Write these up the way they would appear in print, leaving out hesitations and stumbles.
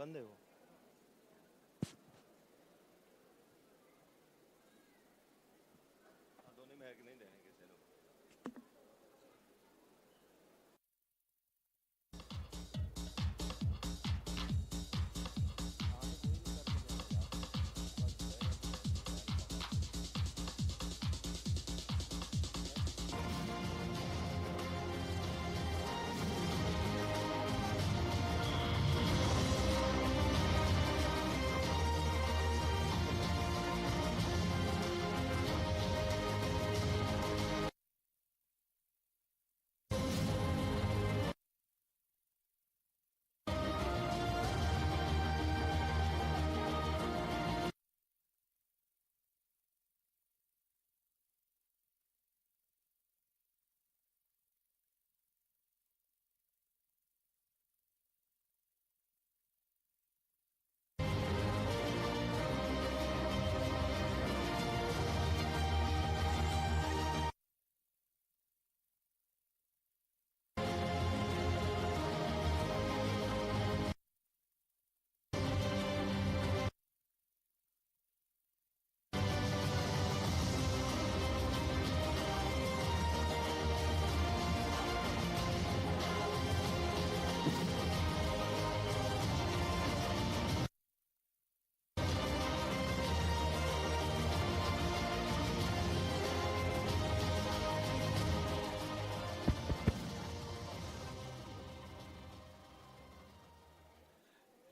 बंद है वो। दोनों में है कि नहीं देंगे चलो।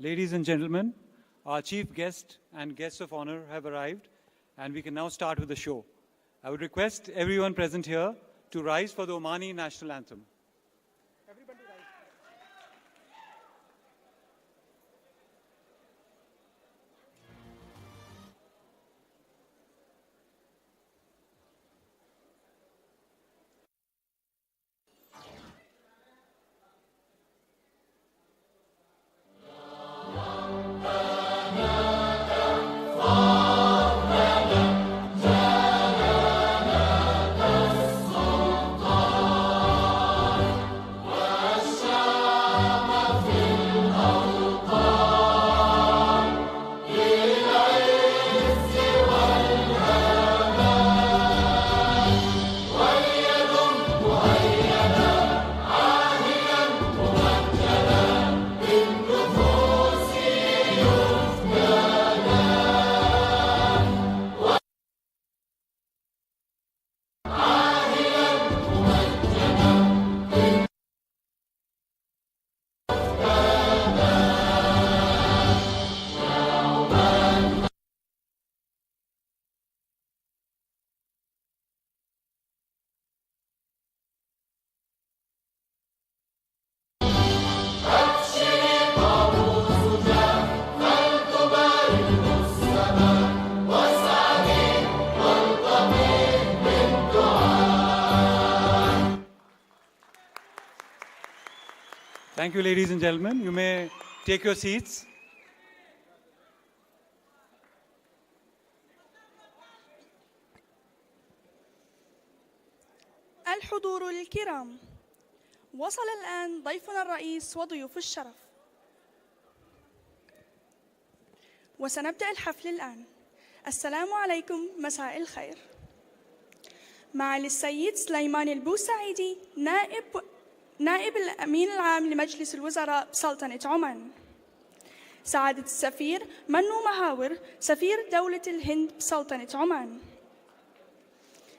Ladies and gentlemen, our chief guest and guests of honor have arrived, and we can now start with the show. I would request everyone present here to rise for the Omani national anthem. Everybody rise. Thank you, ladies and gentlemen. You may take your seats. الحضور الكرام، وصل الآن ضيفنا الرئيس وضيوف الشرف، وسنبدأ الحفل الآن. السلام عليكم، مساء الخير. معالي السيد سليمان البوسعيدي نائب الأمين العام لمجلس الوزراء بسلطنة عمان، سعادة السفير منو مهاور سفير دولة الهند بسلطنة عمان،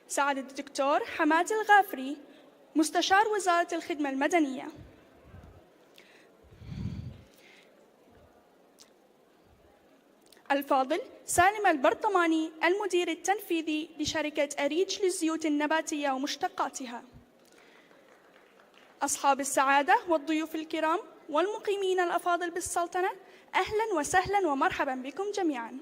سعادة الدكتور حماد الغافري مستشار وزارة الخدمة المدنية، الفاضل سالم البرطماني المدير التنفيذي لشركة أريج للزيوت النباتية ومشتقاتها، أصحاب السعادة والضيوف الكرام والمقيمين الأفاضل بالسلطنة، أهلاً وسهلاً ومرحباً بكم جميعاً.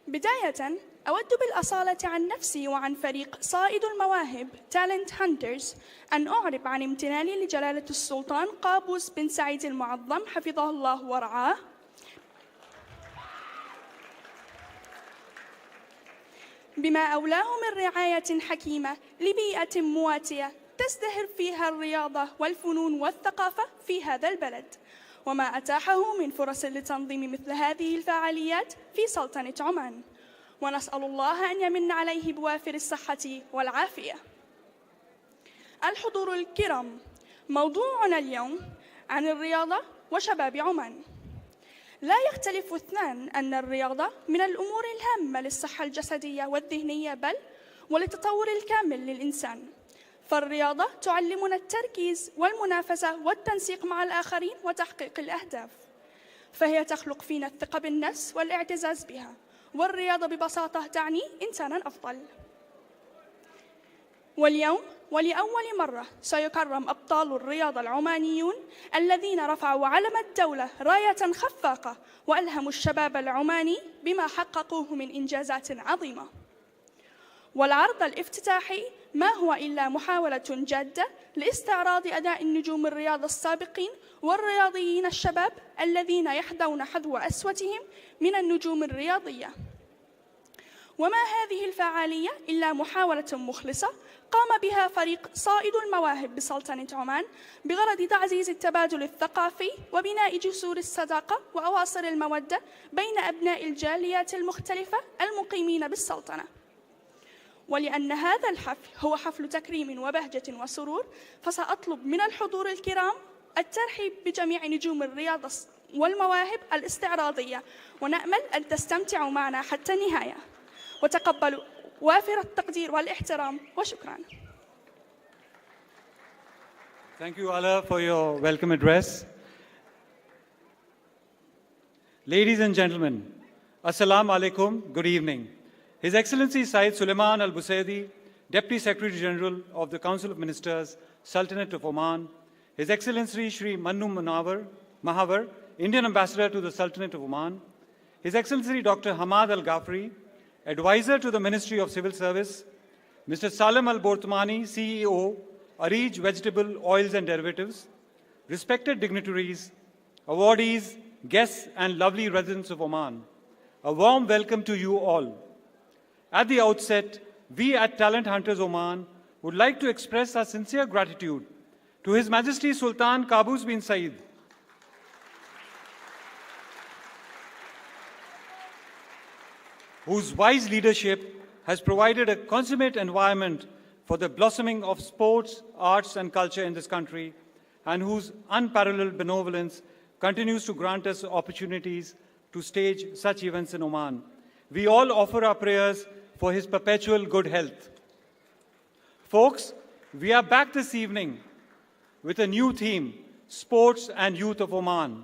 بداية أود بالأصالة عن نفسي وعن فريق صائد المواهب Talent Hunters أن أعرب عن امتناني لجلالة السلطان قابوس بن سعيد المعظم حفظه الله ورعاه بما أولاه من رعاية حكيمة لبيئة مواتية تزدهر فيها الرياضة والفنون والثقافة في هذا البلد، وما أتاحه من فرص لتنظيم مثل هذه الفعاليات في سلطنة عمان، ونسأل الله أن يمن عليه بوافر الصحة والعافية. الحضور الكرام، موضوعنا اليوم عن الرياضة وشباب عمان. لا يختلف اثنان أن الرياضة من الأمور الهامة للصحة الجسدية والذهنية، بل وللتطور الكامل للإنسان. فالرياضة تعلمنا التركيز والمنافسة والتنسيق مع الآخرين وتحقيق الأهداف، فهي تخلق فينا الثقة بالنفس والاعتزاز بها. والرياضة ببساطة تعني إنساناً أفضل. واليوم ولأول مرة سيكرم أبطال الرياضة العمانيون الذين رفعوا علم الدولة راية خفاقة وألهموا الشباب العماني بما حققوه من إنجازات عظيمة. والعرض الافتتاحي ما هو إلا محاولة جادة لاستعراض أداء النجوم الرياضة السابقين والرياضيين الشباب الذين يحذون حذو أسوتهم من النجوم الرياضية. وما هذه الفعالية إلا محاولة مخلصة قام بها فريق صائد المواهب بسلطنة عمان بغرض تعزيز التبادل الثقافي وبناء جسور الصداقة وأواصر المودة بين أبناء الجاليات المختلفة المقيمين بالسلطنة. ولأن هذا الحفل هو حفل تكريم وبهجة وسرور، فسأطلب من الحضور الكرام الترحيب بجميع نجوم الرياضة والمواهب الاستعراضية، ونأمل أن تستمتعوا معنا حتى النهاية. وتقبلوا وافر التقدير والاحترام، وشكرا. Thank you, Allah, for your welcome address. Ladies and gentlemen, Assalamu alaikum, good evening. His Excellency Syed Suleiman Al Busaidi, Deputy Secretary General of the Council of Ministers, Sultanate of Oman, His Excellency Shri Mannu Mahavar, Indian Ambassador to the Sultanate of Oman, His Excellency Dr. Hamad Al Ghafri, Advisor to the Ministry of Civil Service, Mr. Salim Al Bortmani, CEO, Arij Vegetable Oils and Derivatives, respected dignitaries, awardees, guests, and lovely residents of Oman, a warm welcome to you all. At the outset, we at Talent Hunters Oman would like to express our sincere gratitude to His Majesty Sultan Qaboos bin Said, whose wise leadership has provided a consummate environment for the blossoming of sports, arts, and culture in this country, and whose unparalleled benevolence continues to grant us opportunities to stage such events in Oman. We all offer our prayers for his perpetual good health. Folks, we are back this evening with a new theme, Sports and Youth of Oman.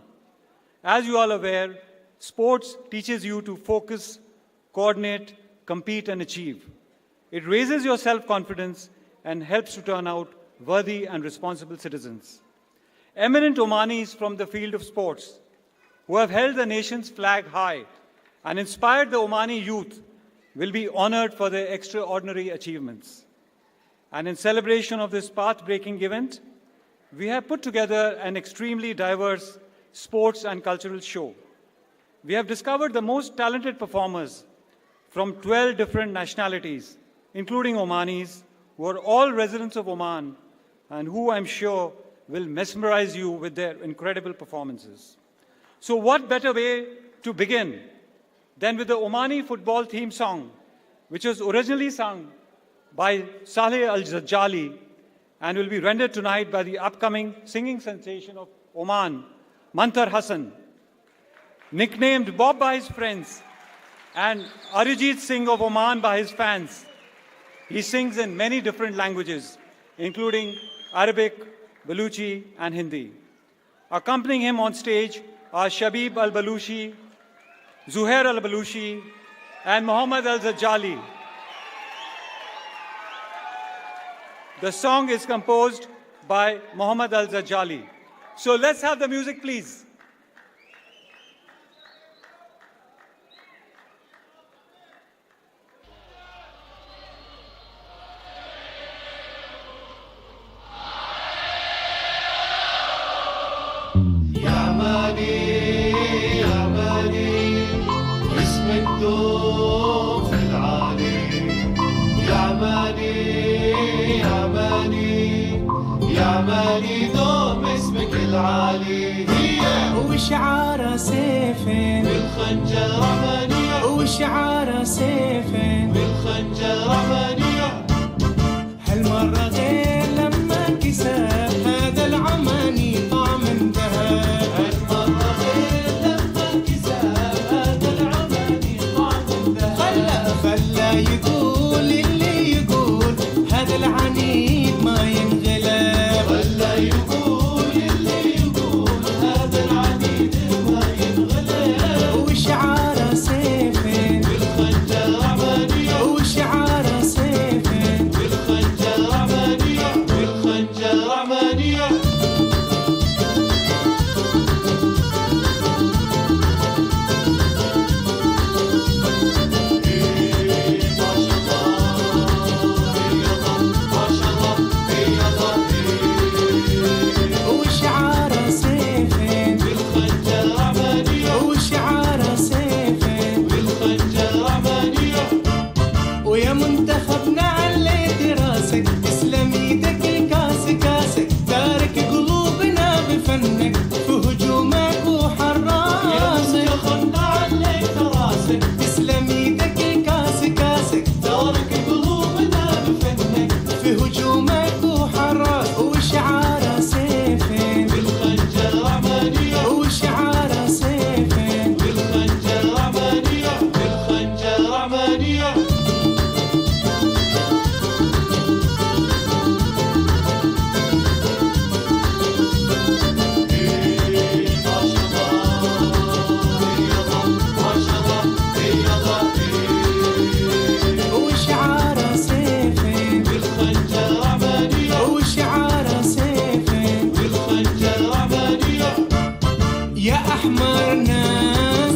As you are aware, sports teaches you to focus, coordinate, compete, and achieve. It raises your self-confidence and helps to turn out worthy and responsible citizens. Eminent Omanis from the field of sports, who have held the nation's flag high and inspired the Omani youth, will be honored for their extraordinary achievements. And in celebration of this path-breaking event, we have put together an extremely diverse sports and cultural show. We have discovered the most talented performers from 12 different nationalities, including Omanis, who are all residents of Oman and who I'm sure will mesmerize you with their incredible performances. So what better way to begin than with the Omani football theme song, which was originally sung by Saleh Al-Zajjali and will be rendered tonight by the upcoming singing sensation of Oman, Mantar Hassan. Nicknamed Bob by his friends and Arijit Singh of Oman by his fans, he sings in many different languages, including Arabic, Baluchi, and Hindi. Accompanying him on stage are Shabib Al-Balushi, Zuhair Al-Balushi, and Muhammad Al-Zajjali. The song is composed by Muhammad Al-Zajjali. So let's have the music, please. يا مالي دوم اسمك العالي هي وشعار سيفين بالخنجر عمانية وشعار سيفين بالخنجر عمانية هالمرة غير لما كسب هذا العماني طعم ذهب هالمرة غير لما كسب هذا العماني طعم ذهب خلى يقول اللي يقول هذا العنيد ما ينغلب خلى يقول اللي يقول هذا العنيد ما ينغلب وشعار سيفين بالخنجر عمانية وشعار سيفين بالخنجر عمانية بالخنجر عمانية وشعار سيفين بالخنجر عمانية وشعار سيفين بالخنجر عمانية ويا منتخبنا عليت راسك تسلم ايدك الكاس كاسك تارك قلوبنا بفنك في هجومك وحراسك خلنا عليك راسك تسلم ايدك الكاس كاسك تارك قلوبنا بفنك في هجومك وحراسك وشعار سيفين بالخنجر عمانية وشعار سيفين بالخنجر عمانية بالخنجر عمانية وشعار سيفين بالخنجر عمانية وشعار سيفين بالخنجر عمانية يا أحمرنا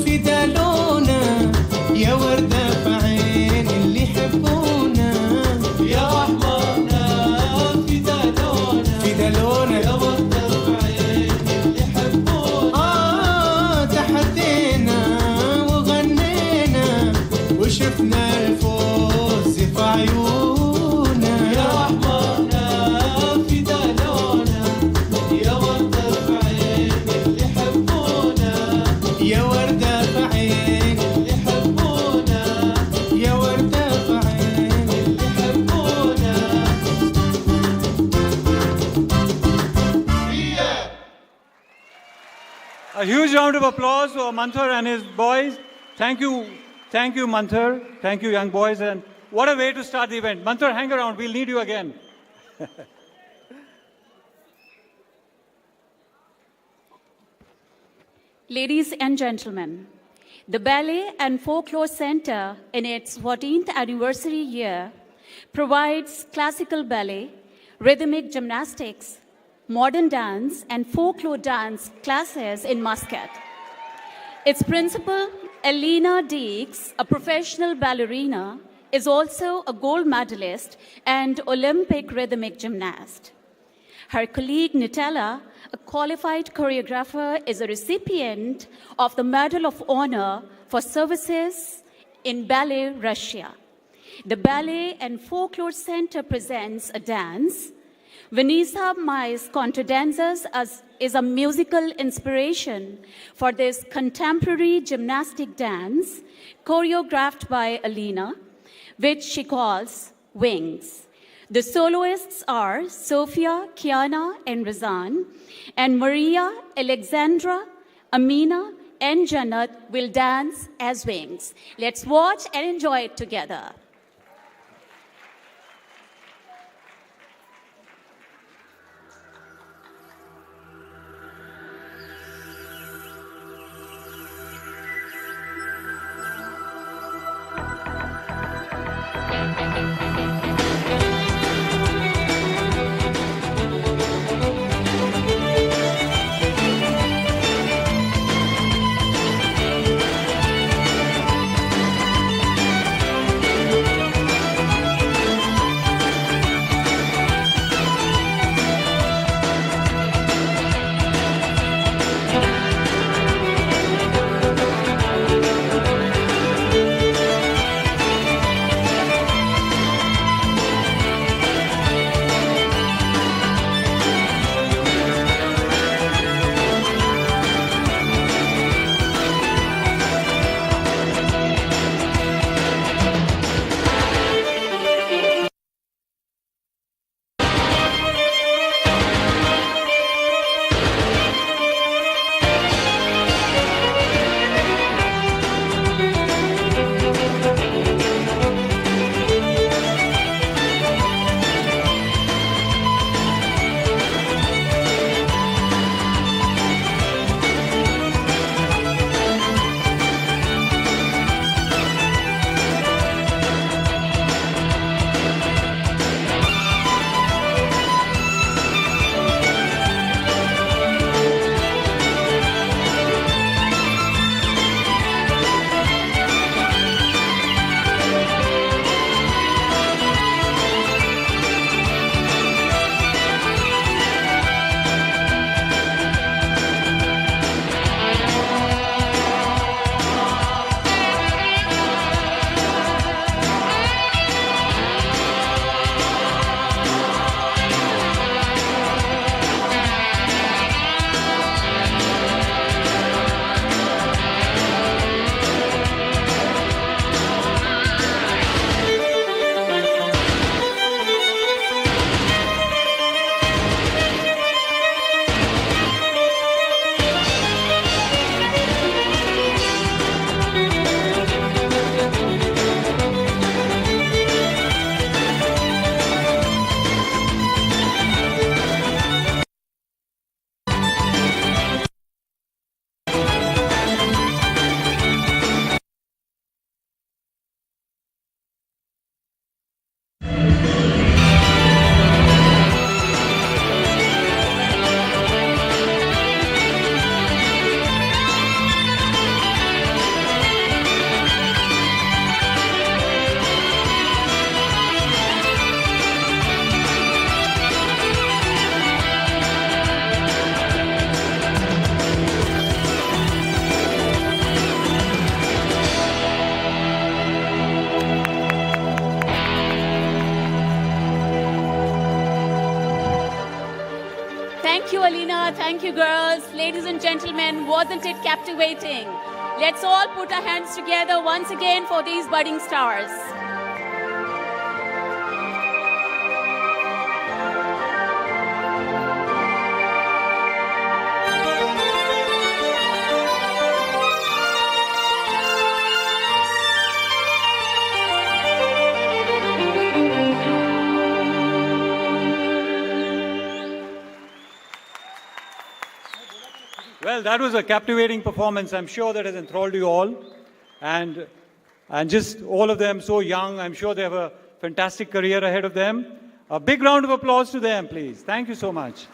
في دلونا يا وردة في عين اللي يحبونا يا أحمرنا في دلونا في دلونا يا وردة بعين اللي يحبونا تحدينا وغنينا وشفنا الفوز في عيونا يا أحمرنا في دلونا يا وردة بعين اللي يحبونا يا وردة في عين اللي يحبونا يا وردة في عين اللي يحبونا A huge round of applause for Manthar and his boys. Thank you, Manthar. Thank you, young boys. And what a way to start the event. Manthar, hang around. We'll need you again. Ladies and gentlemen, the Ballet and Folklore Center, in its 14th anniversary year, provides classical ballet, rhythmic gymnastics, modern dance, and folklore dance classes in Muscat. Its principal, Elena Deeks, a professional ballerina, is also a gold medalist and Olympic rhythmic gymnast. Her colleague, Nutella, a qualified choreographer, is a recipient of the Medal of Honor for services in Ballet Russia. The Ballet and Folklore Center presents a dance. Vanessa Mai's Contour Dancers is a musical inspiration for this contemporary gymnastic dance choreographed by Alina, which she calls Wings. The soloists are Sofia, Kiana, and Razan, and Maria, Alexandra, Amina, and Jannat will dance as Wings. Let's watch and enjoy it together. Alina. Thank you, girls. Ladies and gentlemen, wasn't it captivating? Let's all put our hands together once again for these budding stars. Well, that was a captivating performance. I'm sure that has enthralled you all. And just all of them so young. I'm sure they have a fantastic career ahead of them. A big round of applause to them, please. Thank you so much.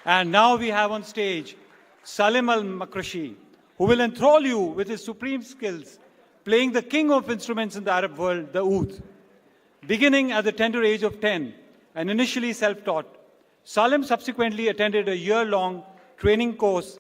And now we have on stage Salim Al-Makrashi, who will enthrall you with his supreme skills, playing the king of instruments in the Arab world, the oud. Beginning at the tender age of 10 and initially self-taught, Salim subsequently attended a year-long training course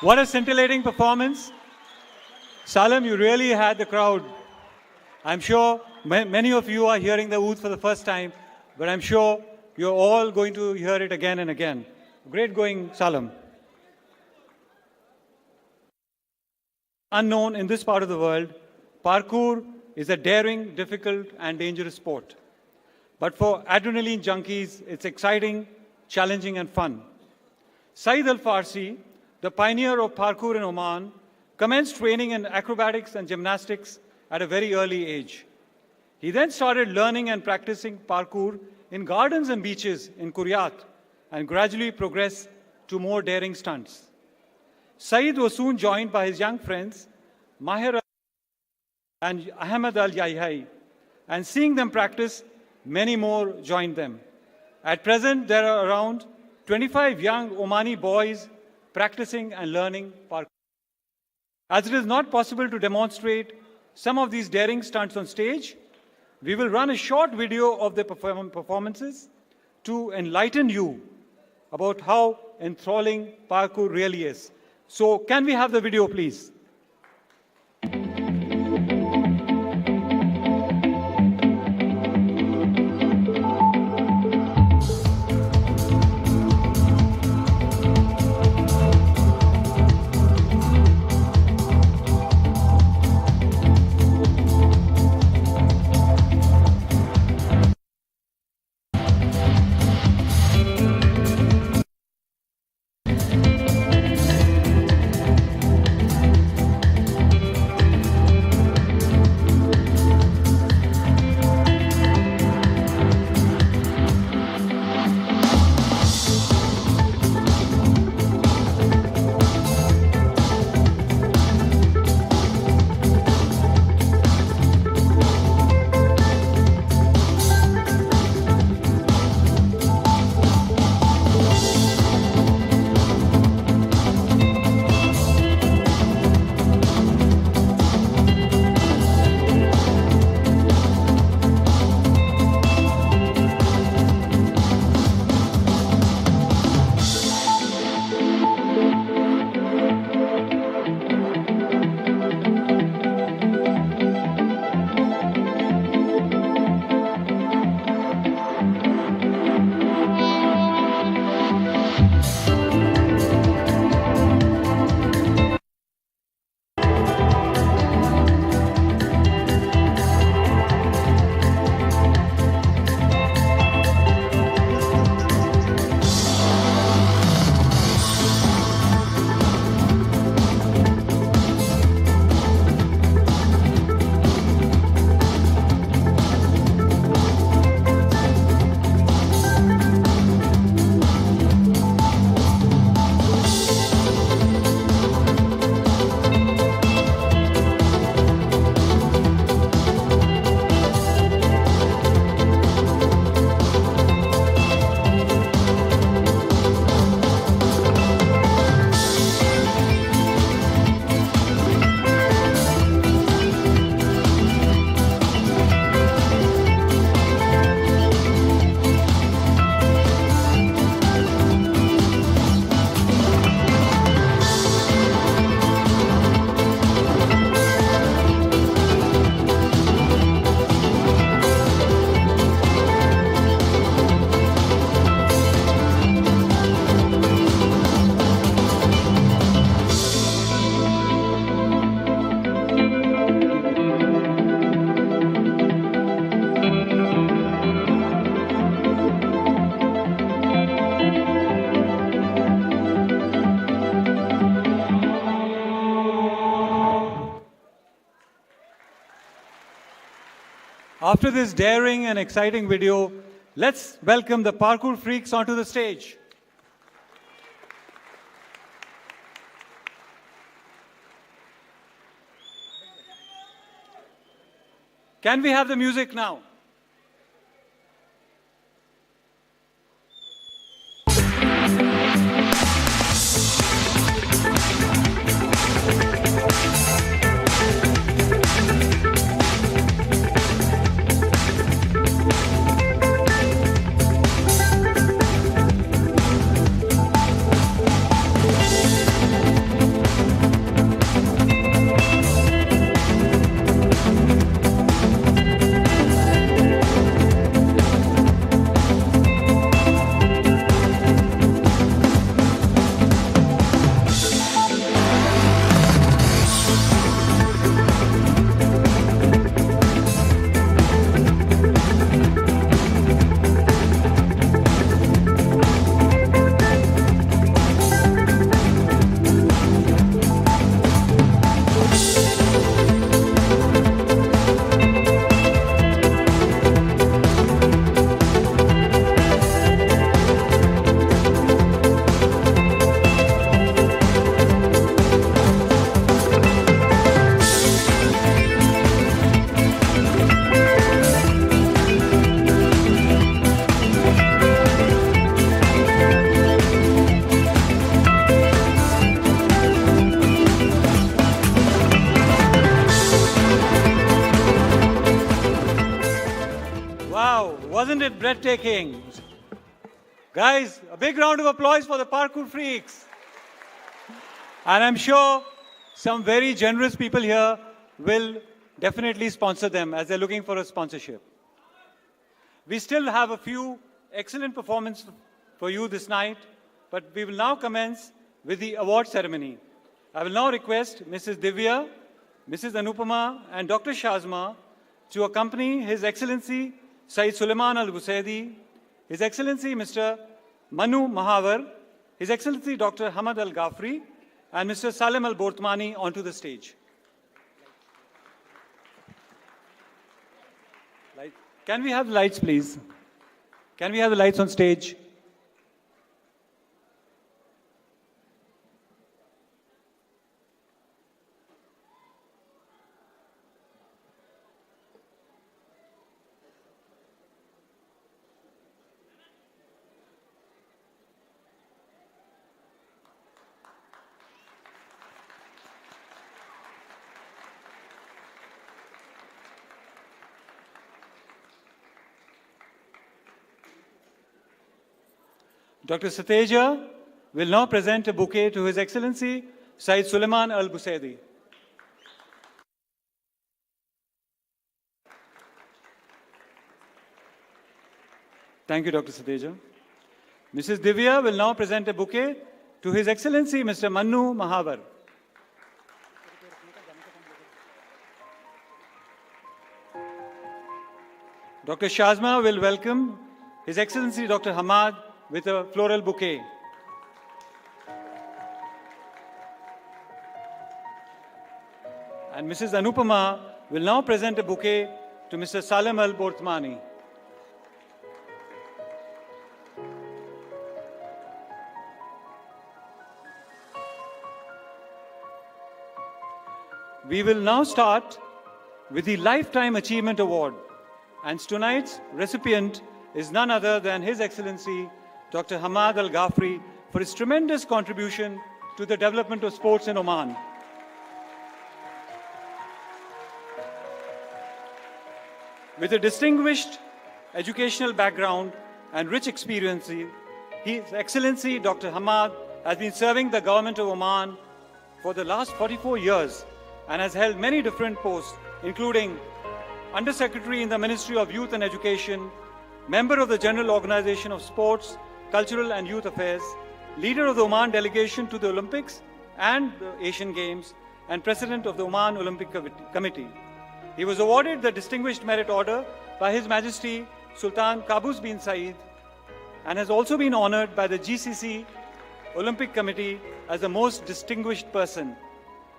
What a scintillating performance. Salam, you really had the crowd. I'm sure many of you are hearing the oud for the first time, but I'm sure you're all going to hear it again and again. Great going, Salam. Unknown in this part of the world, parkour is a daring, difficult, and dangerous sport. But for adrenaline junkies, it's exciting, challenging, and fun. Saeed Al-Farsi, the pioneer of parkour in Oman, commenced training in acrobatics and gymnastics at a very early age. He then started learning and practicing parkour in gardens and beaches in Kuryat and gradually progressed to more daring stunts. Saeed was soon joined by his young friends, Mahir and Ahmed Al-Yaihai, and seeing them practice, many more joined them. At present, there are around 25 young Omani boys practicing and learning parkour. As it is not possible to demonstrate some of these daring stunts on stage, we will run a short video of the performances to enlighten you about how enthralling parkour really is. So can we have the video, please? After this daring and exciting video, let's welcome the parkour freaks onto the stage. Can we have the music now? Isn't it breathtaking? Guys, a big round of applause for the parkour freaks. And I'm sure some very generous people here will definitely sponsor them as they're looking for a sponsorship. We still have a few excellent performances for you this night, but we will now commence with the award ceremony. I will now request Mrs. Divya, Mrs. Anupama, and Dr. Shazma to accompany His Excellency Sayyid Sulaiman Al-Busaidi, His Excellency Mr. Manu Mahavar, His Excellency Dr. Hamad Al-Ghafri, and Mr. Salim Al-Bortmani onto the stage. Can we have the lights, please? Can we have the lights on stage? Dr. Sateja will now present a bouquet to His Excellency Sayyid Sulaiman Al-Busaidi. Thank you, Dr. Sateja. Mrs. Divya will now present a bouquet to His Excellency Mr. Manu Mahavar. Dr. Shazma will welcome His Excellency Dr. Hamad with a floral bouquet. And Mrs. Anupama will now present a bouquet to Mr. Salim Al-Bortmani. We will now start with the Lifetime Achievement Award, and tonight's recipient is none other than His Excellency Dr. Hamad Al-Ghafri for his tremendous contribution to the development of sports in Oman. With a distinguished educational background and rich experience, His Excellency Dr. Hamad has been serving the government of Oman for the last 44 years and has held many different posts, including Under Secretary in the Ministry of Youth and Education, Member of the General Organization of Sports, Cultural and Youth Affairs, Leader of the Oman Delegation to the Olympics and the Asian Games, and President of the Oman Olympic Committee. He was awarded the Distinguished Merit Order by His Majesty Sultan Qaboos bin Said and has also been honored by the GCC Olympic Committee as the most distinguished person.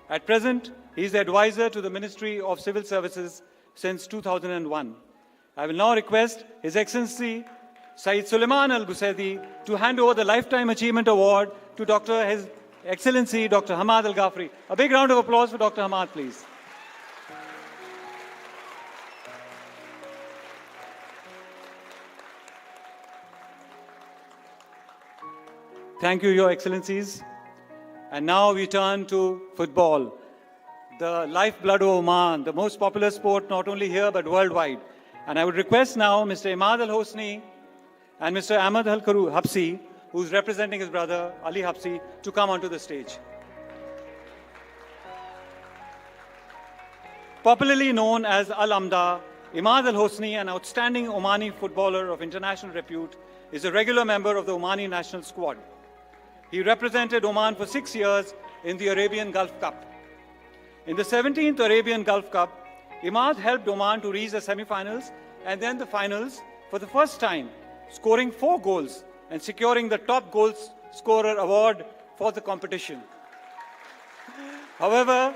At present, he is the advisor to the Ministry of Civil Services since 2001. I will now request His Excellency Sayyid Sulaiman Al-Busaidi to hand over the Lifetime Achievement Award to His Excellency Dr. Hamad Al-Ghafri. A big round of applause for Dr. Hamad, please. Thank you, Your Excellencies. And now we turn to football, the lifeblood of Oman, the most popular sport not only here but worldwide. And I would request now Mr. Imad Al-Hosni and Mr. Ahmad Al-Habsi, who's representing his brother Ali Habsi, to come onto the stage. Popularly known as Al-Amda, Imad Al-Hosni, an outstanding Omani footballer of international repute, is a regular member of the Omani national squad. He represented Oman for 6 years in the Arabian Gulf Cup. In the 17th Arabian Gulf Cup, Imad helped Oman to reach the semi-finals and then the finals for the first time, scoring 4 goals and securing the top goal scorer award for the competition. However,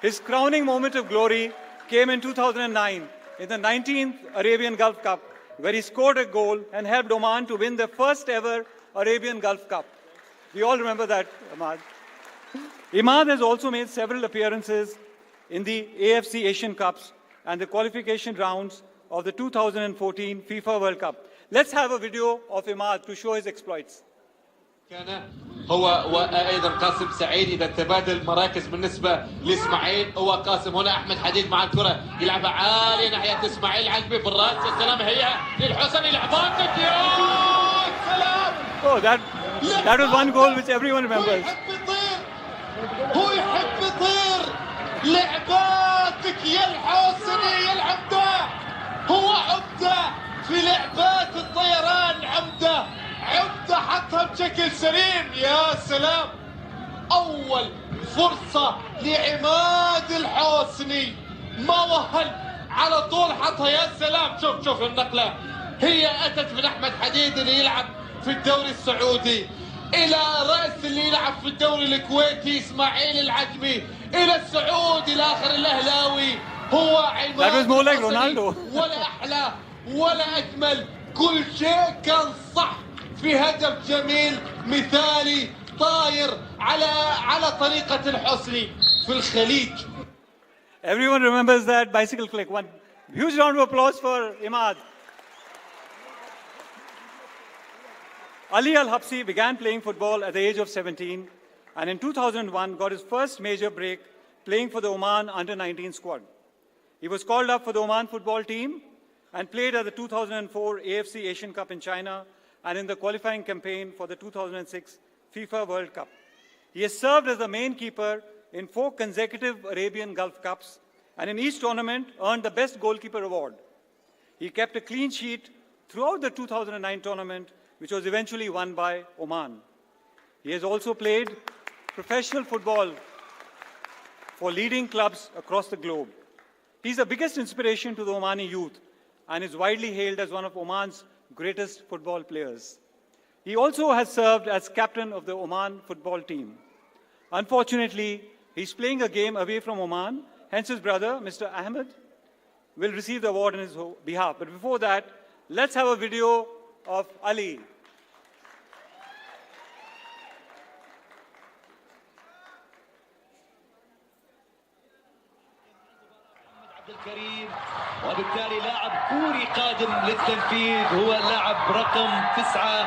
his crowning moment of glory came in 2009 in the 19th Arabian Gulf Cup, where he scored a goal and helped Oman to win their first ever Arabian Gulf Cup. We all remember that, Imad. Imad has also made several appearances in the AFC Asian Cups and the qualification rounds of the 2014 FIFA World Cup. Let's have a video of Imad to show his exploits. كان هو وايضا قاسم سعيد. اذا تبادل المراكز بالنسبه لاسماعيل، هو قاسم هنا، احمد حديد مع الكره يلعبها عاليه ناحيه اسماعيل العجبي بالراس. يا سلام، هي للحسني لعباتك يا سلام. Oh, that was one goal which everyone remembers. هو يحب يطير. لعباتك يا الحسني يا العمده. هو عمده في لعبات الطيران، عمده حطها بشكل سليم. يا سلام، اول فرصه لعماد الحسني ما وهل، على طول حطها. يا سلام، شوف النقله، هي اتت من احمد حديد اللي يلعب في الدوري السعودي الى راس اللي يلعب في الدوري الكويتي اسماعيل العجمي، الى السعودي الاخر الاهلاوي هو عماد. That was more like الحسني. Ronaldo. ولا احلى ولا اجمل، كل شيء كان صح في هدف جميل مثالي طاير على طريقة الحسني في الخليج. Everyone remembers that bicycle click. One huge round of applause for Imad. Ali Al-Habsi began playing football at the age of 17 and in 2001 got his first major break playing for the Oman under-19 squad. He was called up for the Oman football team and played at the 2004 AFC Asian Cup in China and in the qualifying campaign for the 2006 FIFA World Cup. He has served as the main keeper in 4 consecutive Arabian Gulf Cups and in each tournament earned the Best Goalkeeper award. He kept a clean sheet throughout the 2009 tournament, which was eventually won by Oman. He has also played professional football for leading clubs across the globe. He's the biggest inspiration to the Omani youth and is widely hailed as one of Oman's greatest football players. He also has served as captain of the Oman football team. Unfortunately, he's playing a game away from Oman, hence his brother, Mr. Ahmed, will receive the award on his behalf. But before that, let's have a video of Ali. الكريم، وبالتالي لاعب كوري قادم للتنفيذ هو اللاعب رقم 9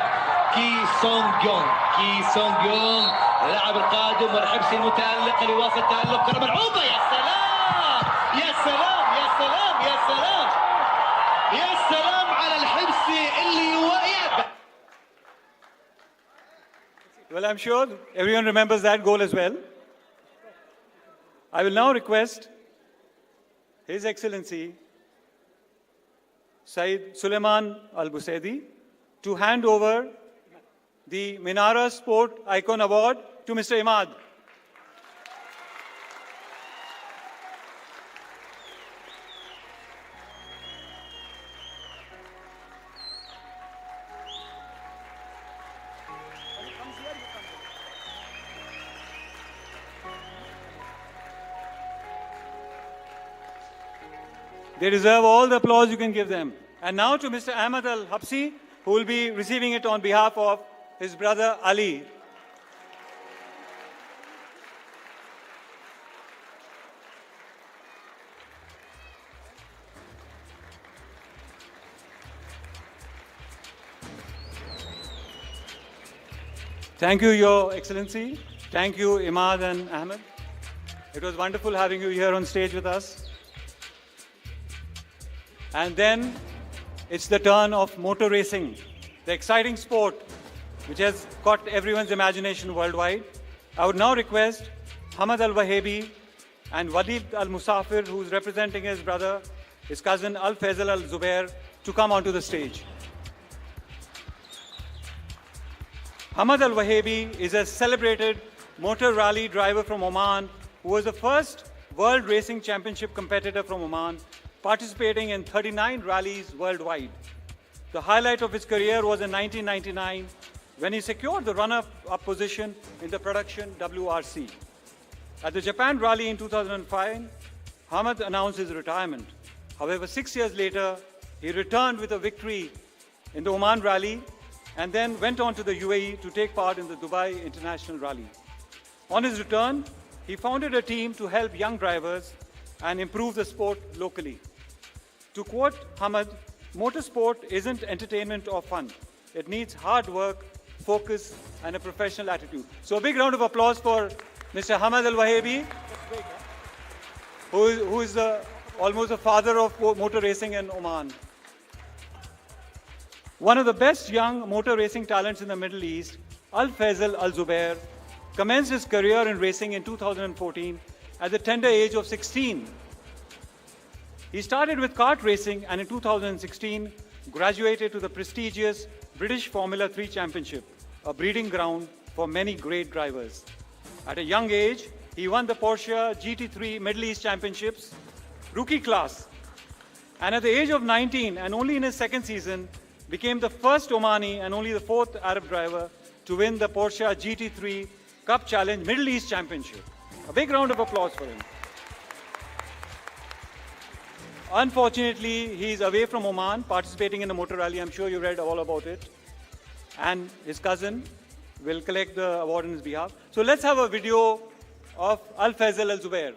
كي سونغ يونغ اللاعب القادم، والحبسي المتألق اللي واصل تألق كرة ملعوبة. يا سلام يا سلام يا سلام يا سلام يا سلام على الحبسي اللي وقع. Well, I'm sure everyone remembers that goal as well. I will now request His Excellency Said Suleiman Al-Busaidi to hand over the Minara Sport Icon Award to Mr. Imad. They deserve all the applause you can give them. And now to Mr. Ahmed Al-Habsi, who will be receiving it on behalf of his brother Ali. Thank you, Your Excellency. Thank you, Imad and Ahmed. It was wonderful having you here on stage with us. And then it's the turn of motor racing, the exciting sport which has caught everyone's imagination worldwide. I would now request Hamad Al-Wahebi and Walid Al-Musafir, who's representing his brother, his cousin Al-Faisal Al-Zubair, to come onto the stage. Hamad Al-Wahebi is a celebrated motor rally driver from Oman who was the first World Racing Championship competitor from Oman, participating in 39 rallies worldwide. The highlight of his career was in 1999 when he secured the runner-up position in the production WRC. At the Japan Rally in 2005, Hamad announced his retirement. However, 6 years later, he returned with a victory in the Oman Rally and then went on to the UAE to take part in the Dubai International Rally. On his return, he founded a team to help young drivers and improve the sport locally. To quote Hamad, motorsport isn't entertainment or fun. It needs hard work, focus, and a professional attitude. So a big round of applause for Mr. Hamad Al-Wahebi, who is almost the father of motor racing in Oman. One of the best young motor racing talents in the Middle East, Al-Faisal Al-Zubair, commenced his career in racing in 2014 at the tender age of 16. He started with kart racing and in 2016 graduated to the prestigious British Formula 3 Championship, a breeding ground for many great drivers. At a young age, he won the Porsche GT3 Middle East Championships, rookie class, and at the age of 19 and only in his second season, became the first Omani and only the fourth Arab driver to win the Porsche GT3 Cup Challenge Middle East Championship. A big round of applause for him. Unfortunately, he's away from Oman, participating in the motor rally. I'm sure you read all about it. And his cousin will collect the award on his behalf. So let's have a video of Al-Faisal Al-Zubair.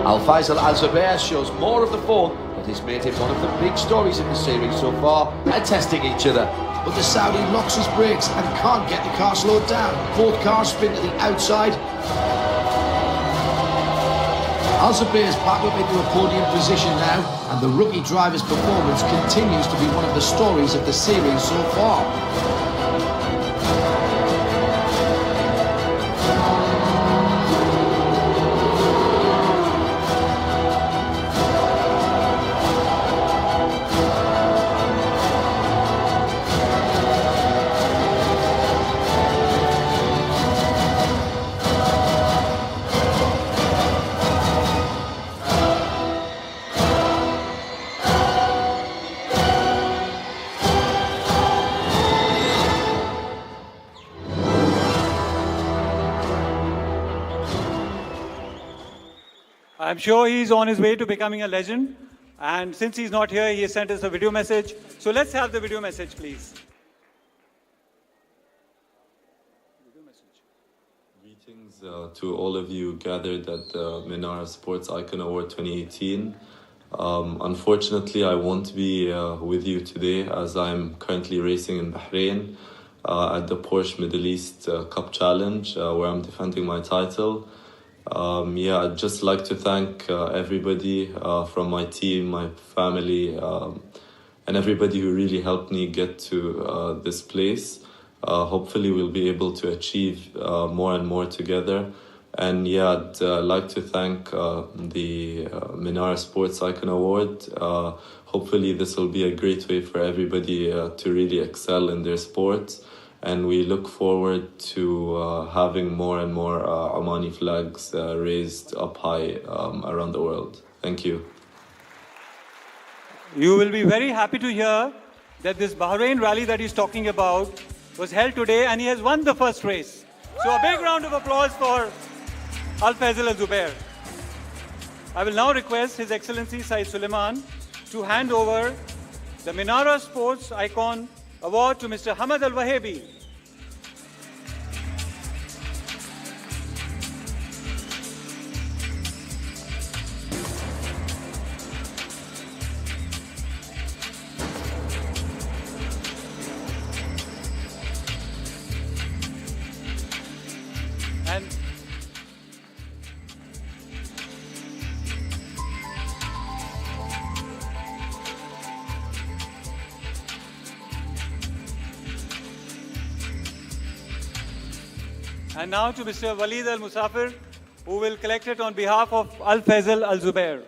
Al-Faisal Al-Zubair shows more of the form that has made him one of the big stories in the series so far, and testing each other. But the Saudi locks his brakes and can't get the car slowed down. Both cars spin to the outside. Al-Zubair's back up into a podium position now, and the rookie driver's performance continues to be one of the stories of the series so far. I'm sure he's on his way to becoming a legend. And since he's not here, he has sent us a video message. So let's have the video message, please. Greetings to all of you gathered at the Minara Sports Icon Award 2018. Unfortunately, I won't be with you today as I'm currently racing in Bahrain at the Porsche Middle East Cup Challenge where I'm defending my title. I'd just like to thank everybody from my team, my family, and everybody who really helped me get to this place. Hopefully we'll be able to achieve more and more together. And I'd like to thank the Minara Sports Icon Award. Hopefully this will be a great way for everybody to really excel in their sports. And we look forward to having more and more Omani flags raised up high around the world. Thank you. You will be very happy to hear that this Bahrain rally that he's talking about was held today and he has won the first race. So a big round of applause for Al-Faisal Al-Zubair. I will now request His Excellency Saeed Suleiman to hand over the Minara Sports Icon Award to Mr. Hamad Al-Wahebi. And now to Mr. Walid Al-Musafir, who will collect it on behalf of Al-Faisal Al-Zubair.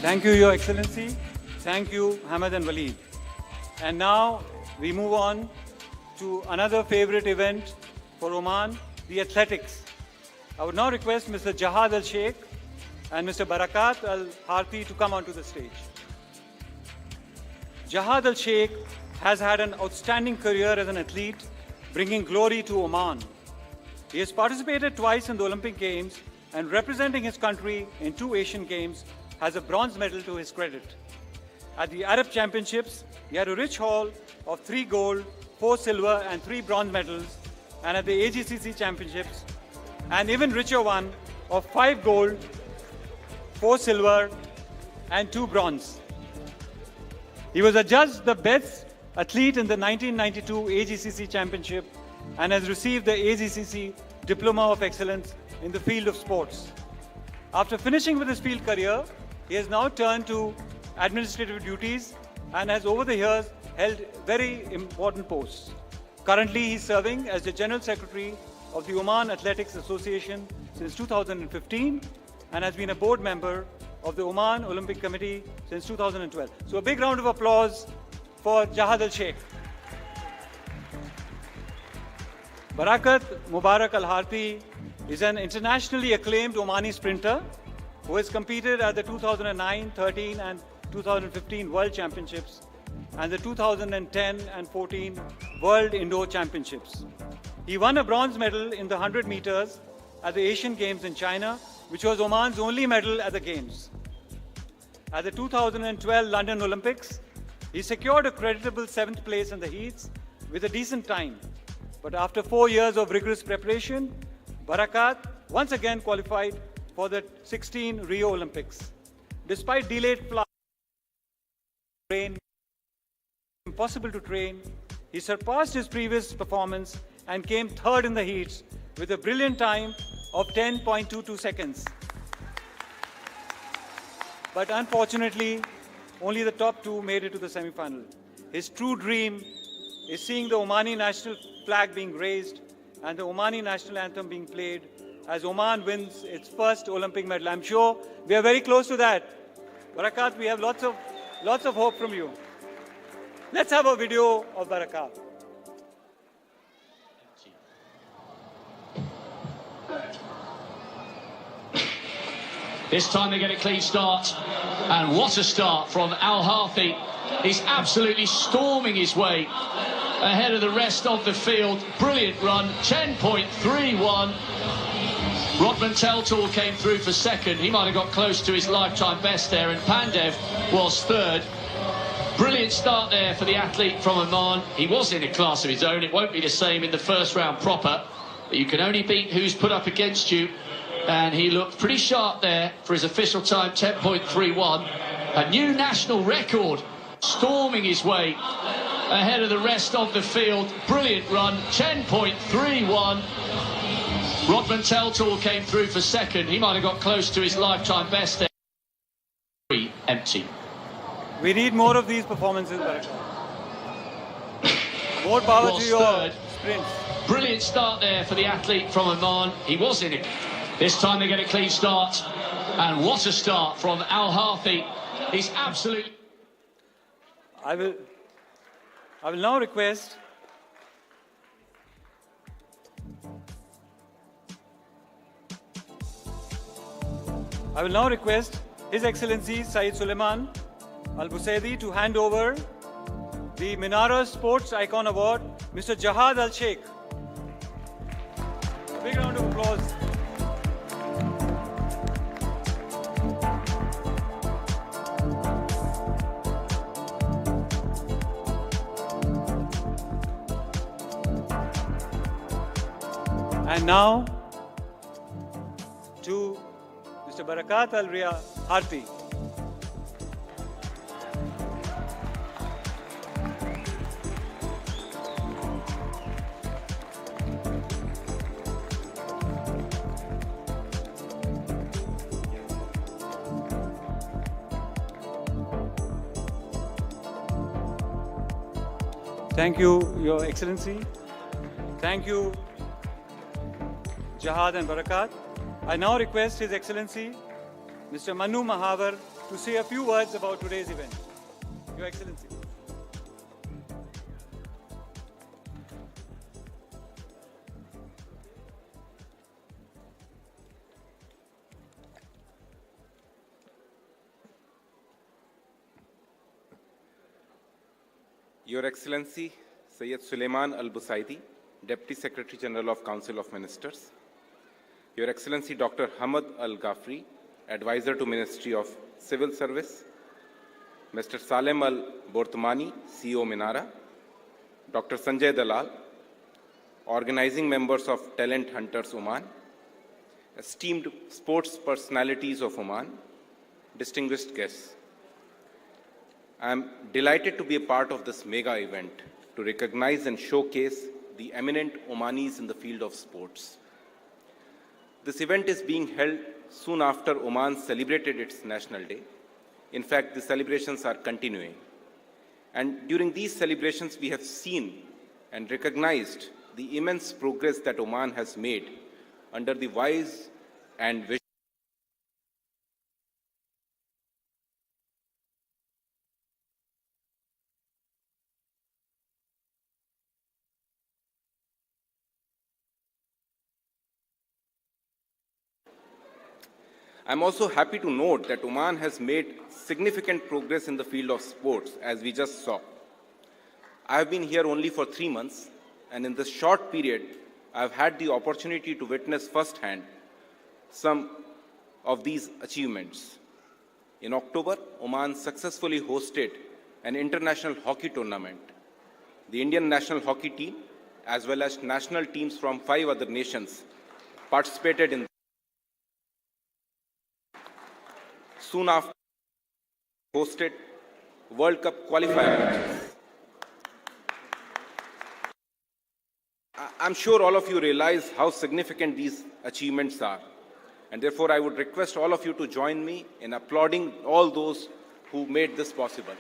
Thank you, Your Excellency. Thank you, Hamad and Walid. And now we move on to another favorite event for Oman, the athletics. I would now request Mr. Jahad Al-Sheikh and Mr. Barakat Al-Harthi to come onto the stage. Jahad Al-Sheikh has had an outstanding career as an athlete, bringing glory to Oman. He has participated twice in the Olympic Games and representing his country in 2 Asian Games has a bronze medal to his credit. At the Arab Championships, he had a rich haul of 3 gold, 4 silver and 3 bronze medals, and at the AGCC Championships, an even richer one of 5 gold, 4 silver and 2 bronze. He was adjudged the best athlete in the 1992 AGCC Championship and has received the AGCC Diploma of Excellence in the field of sports. After finishing with his field career, he has now turned to administrative duties and has over the years held very important posts. Currently, he is serving as the General Secretary of the Oman Athletics Association since 2015 and has been a board member of the Oman Olympic Committee since 2012. So a big round of applause for Jahad Al-Sheikh. Barakat Mubarak Al-Harthi is an internationally acclaimed Omani sprinter who has competed at the 2009, 13 and 2015 World Championships and the 2010 and 14 World Indoor Championships. He won a bronze medal in the 100 meters at the Asian Games in China, which was Oman's only medal at the Games. At the 2012 London Olympics, he secured a creditable 7th place in the heats with a decent time. But after 4 years of rigorous preparation, Barakat once again qualified for the 16 Rio Olympics. Despite delayed flight, impossible to train, he surpassed his previous performance and came 3rd in the heats with a brilliant time of 10.22 seconds. But unfortunately, only the top 2 made it to the semi-final. His true dream is seeing the Omani national flag being raised and the Omani national anthem being played as Oman wins its first Olympic medal. I'm sure we are very close to that. Barakat, we have lots of hope from you. Let's have a video of Barakat. This time they get a clean start, and what a start from Al-Harthi. He's absolutely storming his way ahead of the rest of the field. Brilliant run, 10.31. Rodman Teltor came through for 2nd. He might have got close to his lifetime best there, and Pandev was 3rd. Brilliant start there for the athlete from Oman. He was in a class of his own. It won't be the same in the first round proper, but you can only beat who's put up against you. And he looked pretty sharp there for his official time, 10.31. A new national record, storming his way ahead of the rest of the field. Brilliant run, 10.31. Rodman Teltor came through for 2nd. He might have got close to his lifetime best there. Empty. We need more of these performances, Barakat. More power to your sprints. Brilliant start there for the athlete from Oman. He was in it. This time they get a clean start. And what a start from Al-Harthi. He's absolutely... I will now request His Excellency Syed Suleiman Al-Busaidi to hand over the Minara Sports Icon Award, Mr. Jahad Al-Sheikh. A big round of applause. And now to Mr. Barakat Al-Harthi. Thank you, Your Excellency. Thank you, Jahad and Barakat. I now request His Excellency, Mr. Manu Mahavar, to say a few words about today's event. Your Excellency. Your Excellency, Syed Suleiman Al-Busaidi, Deputy Secretary General of Council of Ministers. Your Excellency, Dr. Hamad Al-Ghafri, Advisor to Ministry of Civil Service. Mr. Salem Al Bortmani, CEO Minara, Dr. Sanjay Dalal, organizing members of Talent Hunters Oman, esteemed sports personalities of Oman, distinguished guests. I am delighted to be a part of this mega event to recognize and showcase the eminent Omanis in the field of sports. This event is being held soon after Oman celebrated its National Day. In fact, the celebrations are continuing. And during these celebrations, we have seen and recognized the immense progress that Oman has made under the wise and vision. I'm also happy to note that Oman has made significant progress in the field of sports, as we just saw. I have been here only for 3 months, and in this short period, I've had the opportunity to witness firsthand some of these achievements. In October, Oman successfully hosted an international hockey tournament. The Indian national hockey team, as well as national teams from 5 other nations, participated in. Soon after, hosted World Cup qualifier matches. I'm sure all of you realize how significant these achievements are. And therefore, I would request all of you to join me in applauding all those who made this possible.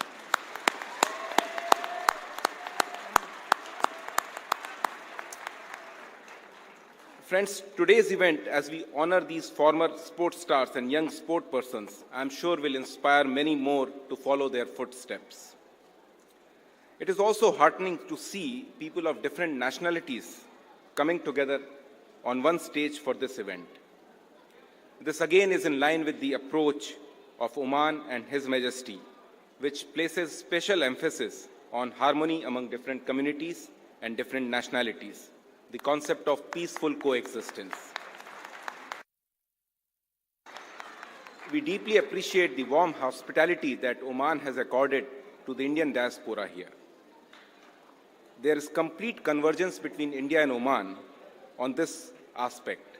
Friends, today's event, as we honor these former sports stars and young sport persons, I'm sure will inspire many more to follow their footsteps. It is also heartening to see people of different nationalities coming together on one stage for this event. This again is in line with the approach of Oman and His Majesty, which places special emphasis on harmony among different communities and different nationalities, the concept of peaceful coexistence. We deeply appreciate the warm hospitality that Oman has accorded to the Indian diaspora here. There is complete convergence between India and Oman on this aspect.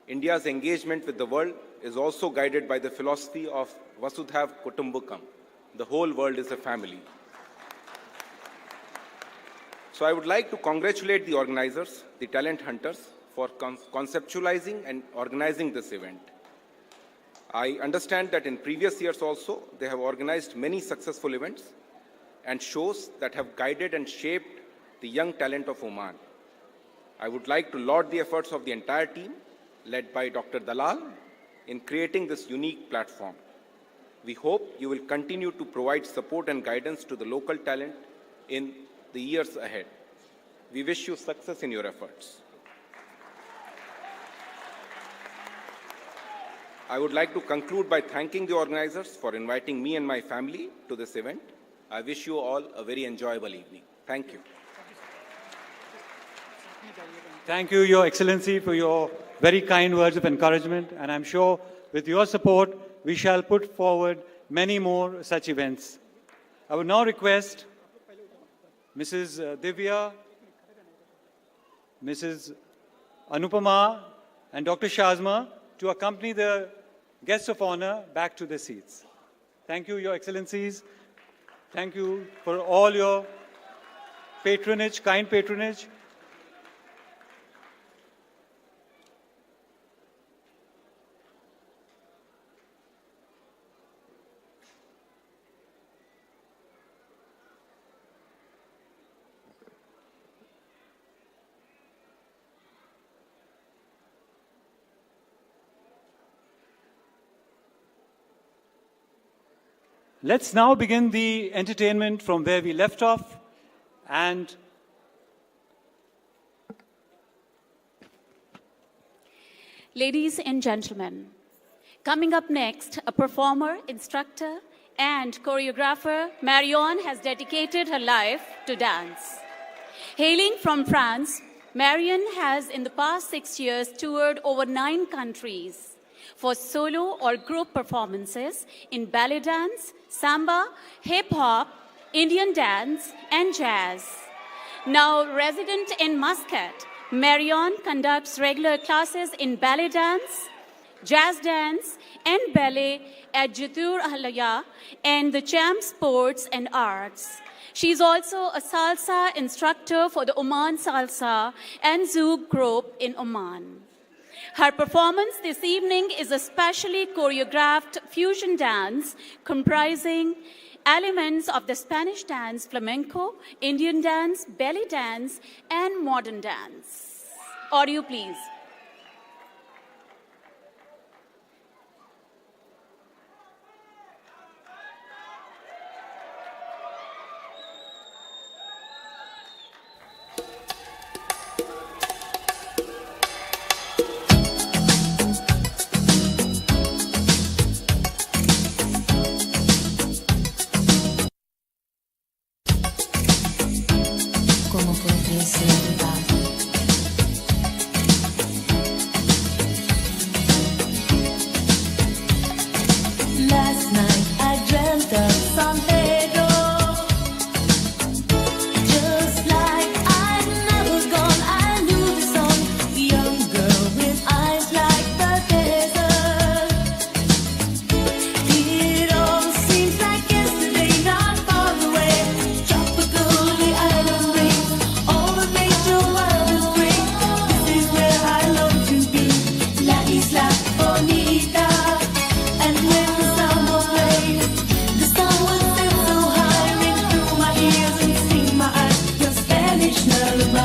India's engagement with the world is also guided by the philosophy of Vasudhaiv Kutumbakam. The whole world is a family. So I would like to congratulate the organizers, the Talent Hunters, for conceptualizing and organizing this event. I understand that in previous years also, they have organized many successful events and shows that have guided and shaped the young talent of Oman. I would like to laud the efforts of the entire team, led by Dr. Dalal, in creating this unique platform. We hope you will continue to provide support and guidance to the local talent in the years ahead. We wish you success in your efforts. I would like to conclude by thanking the organizers for inviting me and my family to this event. I wish you all a very enjoyable evening. Thank you. Thank you, Your Excellency, for your very kind words of encouragement. And I'm sure with your support, we shall put forward many more such events. I would now request Mrs. Divya, Mrs. Anupama, and Dr. Shazma to accompany the guests of honor back to their seats. Thank you, Your Excellencies. Thank you for all your patronage, kind patronage. Let's now begin the entertainment from where we left off. And ladies and gentlemen, coming up next, a performer, instructor, and choreographer, Marion has dedicated her life to dance. Hailing from France, Marion has in the past 6 years toured over 9 countries, for solo or group performances in ballet dance, samba, hip-hop, Indian dance, and jazz. Now resident in Muscat, Marion conducts regular classes in ballet dance, jazz dance, and ballet at Jatur Ahlaya and the Champ Sports and Arts. She is also a salsa instructor for the Oman Salsa and Zouk group in Oman. Her performance this evening is a specially choreographed fusion dance comprising elements of the Spanish dance, flamenco, Indian dance, belly dance, and modern dance. Audio, please. ¿Cómo podría ser verdad? Last night I dreamt of San Pedro, just like I'd never gone. I knew the song, young girl with eyes like the desert. It all seems like yesterday, not far away. Tropical, the island rings, all the nature wild and free. This is where I long to be, La Isla Bonita. And when the samba played, the sun would sit so high, ring through my ears and sing my eyes your Spanish lullaby.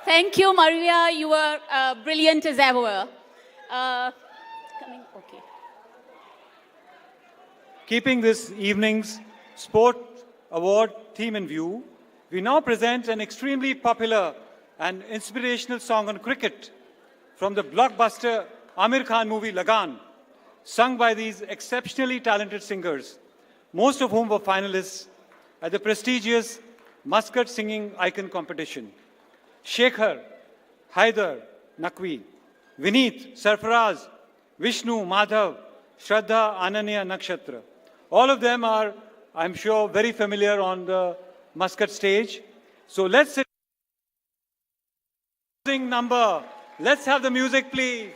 Thank you, Maria. You were brilliant as ever. Okay. Keeping this evening's Sport Award theme in view, we now present an extremely popular and inspirational song on cricket from the blockbuster Amir Khan movie Lagan, sung by these exceptionally talented singers, most of whom were finalists at the prestigious Muscat Singing Icon competition. Shekhar, Haider, Naqvi, Vineet, Sarfaraz, Vishnu, Madhav, Shraddha, Ananya, Nakshatra. All of them are, I'm sure, very familiar on the Muscat stage. So let's sing number. Let's have the music, please.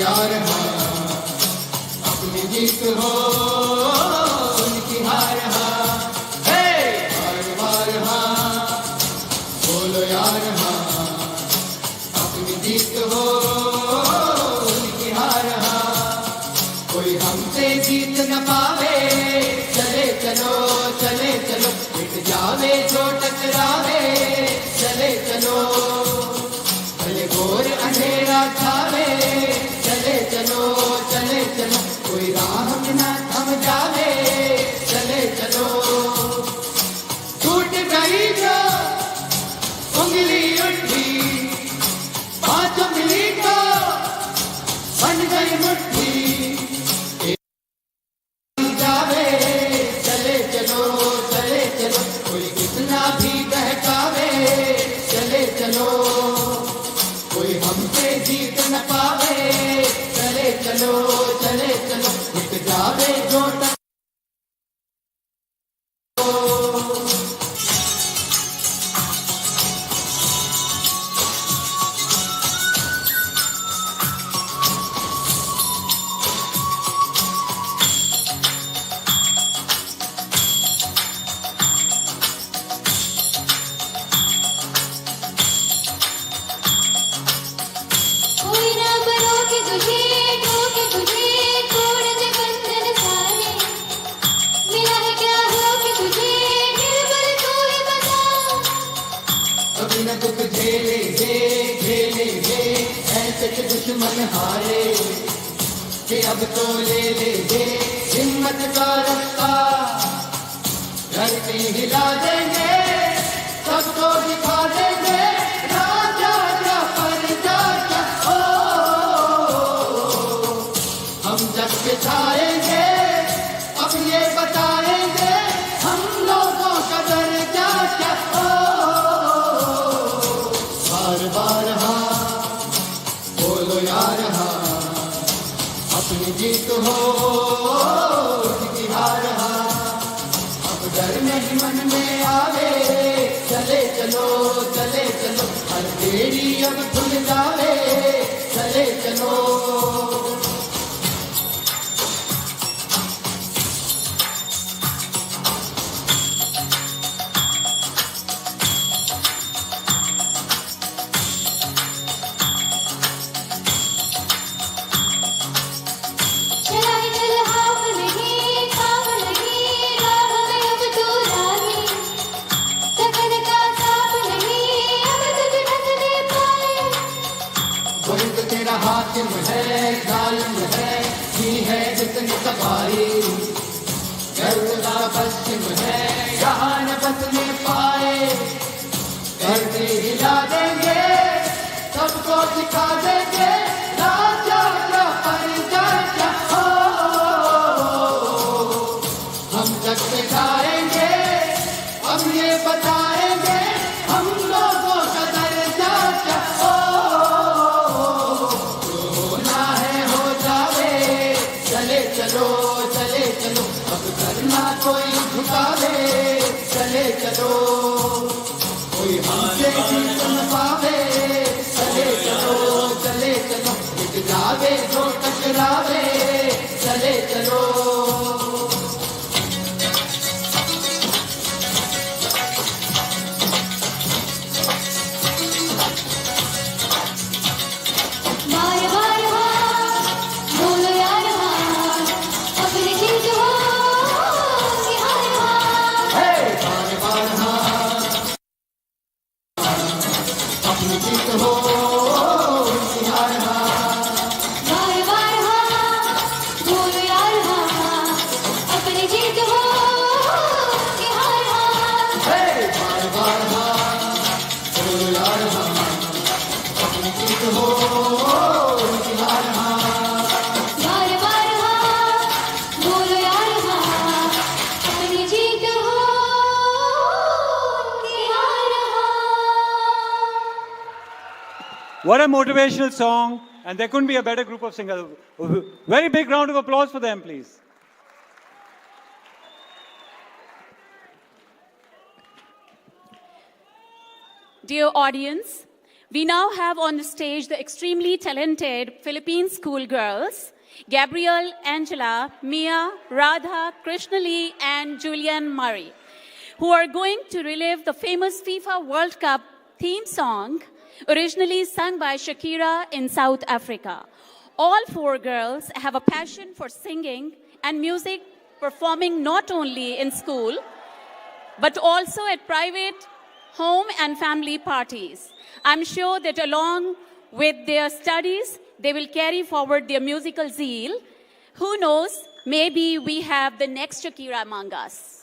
यार हाँ अपनी जीत हो उनकी हार हाँ बार बार हाँ बोलो यार हाँ अपनी जीत हो उनकी हार हाँ कोई हमसे जीत न पावे चले चलो मिट जावे जो टकरावे चले चलो भले घोर अंधेरा छावे चले चलो कोई राह में न थम जावे चले चलो टूट गई जो उंगली उठी पांच उंगली को बन गई मुट्ठी जावे चले चलो कोई कितना भी बहकावे चले चलो कोई हमसे जीत न पावे चले चलो मिट जावे जो कोई ना रोके तुझे तोड़ दे बंधन सारे मिला है क्या हो कि तुझे निर्बल तू ही बता कभी न दुख झेले ऐसे के दुश्मन हारे कि अब तो ले हिम्मत का रास्ता धरती हिला देंगे सबको दिखा देंगे राजा जा पर जा हम जग बिछाएंगे अब ये बताएंगे हम लोगों का दर्जा क्या बार बार हाँ बोलो यार हाँ अपनी जीत हो उनकी हार हाँ अब डर नहीं मन में आवे चले चलो हर देरी अब खुल जावे चले चलो चला ही चल हाफ नहीं काम नहीं राह में अब तू राही थकन का साथ नहीं अब तुझे ढक नहीं पाए कोई तो तेरा हाकिम है जालिम है की है जितनी सफाई गर्दा पश्चिम है यहाँ न बसने पाए करते हिला देंगे सबको सिखा देंगे राजा क्या परिचर्या हो हम जग पे जाएंगे अब ये बताएंगे हम लोगों का दर्जा क्या हो जो होना है हो जावे चले चलो अब करना कोई झुकावे चले चलो कोई हमसे जीत न पावे चले चलो मिट जावे जो टकरावे चले चलो बार बार हाँ बोलो यार हाँ अपनी जीत हो कि हार हाँ बार बार हाँ अपनी जीत हो उनकी हार हाँ बार बार हाँ बोलो यार हाँ अपनी जीत हो कि हार हाँ बार बार हाँ बोलो यार हाँ अपनी जीत हो उनकी हार हाँ बार बार हाँ बोलो यार हाँ अपनी जीत हो कि हार हाँ What a motivational song, and there couldn't be a better group of singers. Very big round of applause for them, please. Dear audience, We now have on the stage the extremely talented Philippine schoolgirls, Gabrielle, Angela, Mia, Radha, Krishnali, and Julian Murray, who are going to relive the famous FIFA World Cup theme song, originally sung by Shakira in South Africa. All four girls have a passion for singing and music, performing not only in school, but also at private, home, and family parties. I'm sure that along with their studies, they will carry forward their musical zeal. Who knows, maybe we have the next Shakira among us.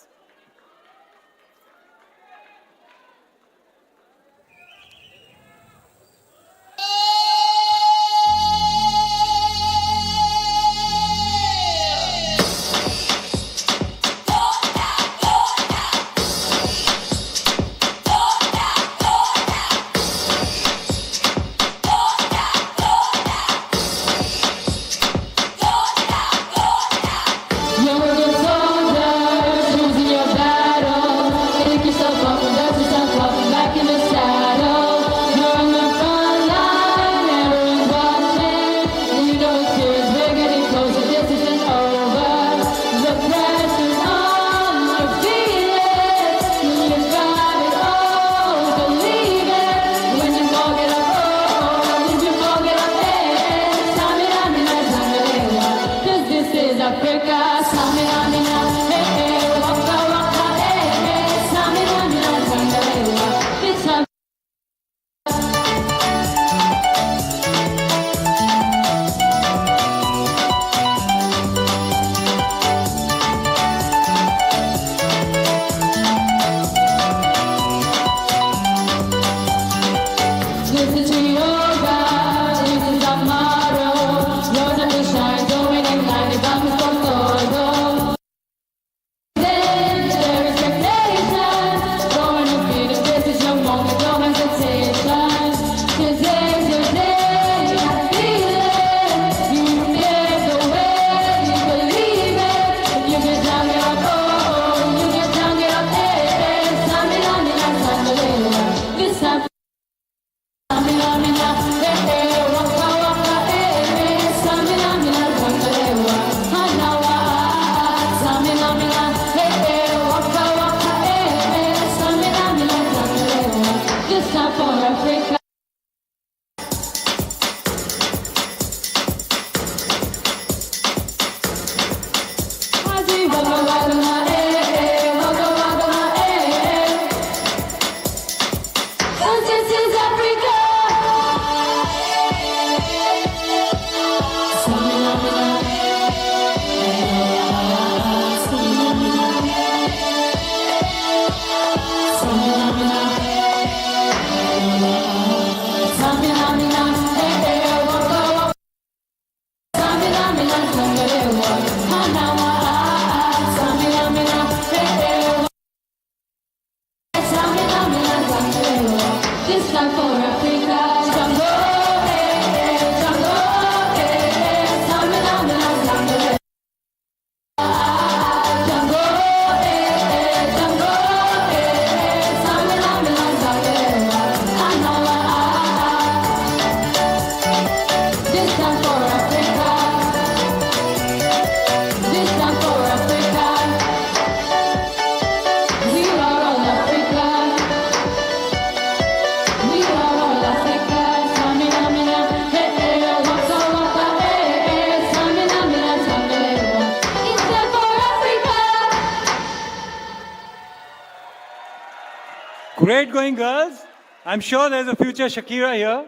Great going, girls. I'm sure there's a future Shakira here.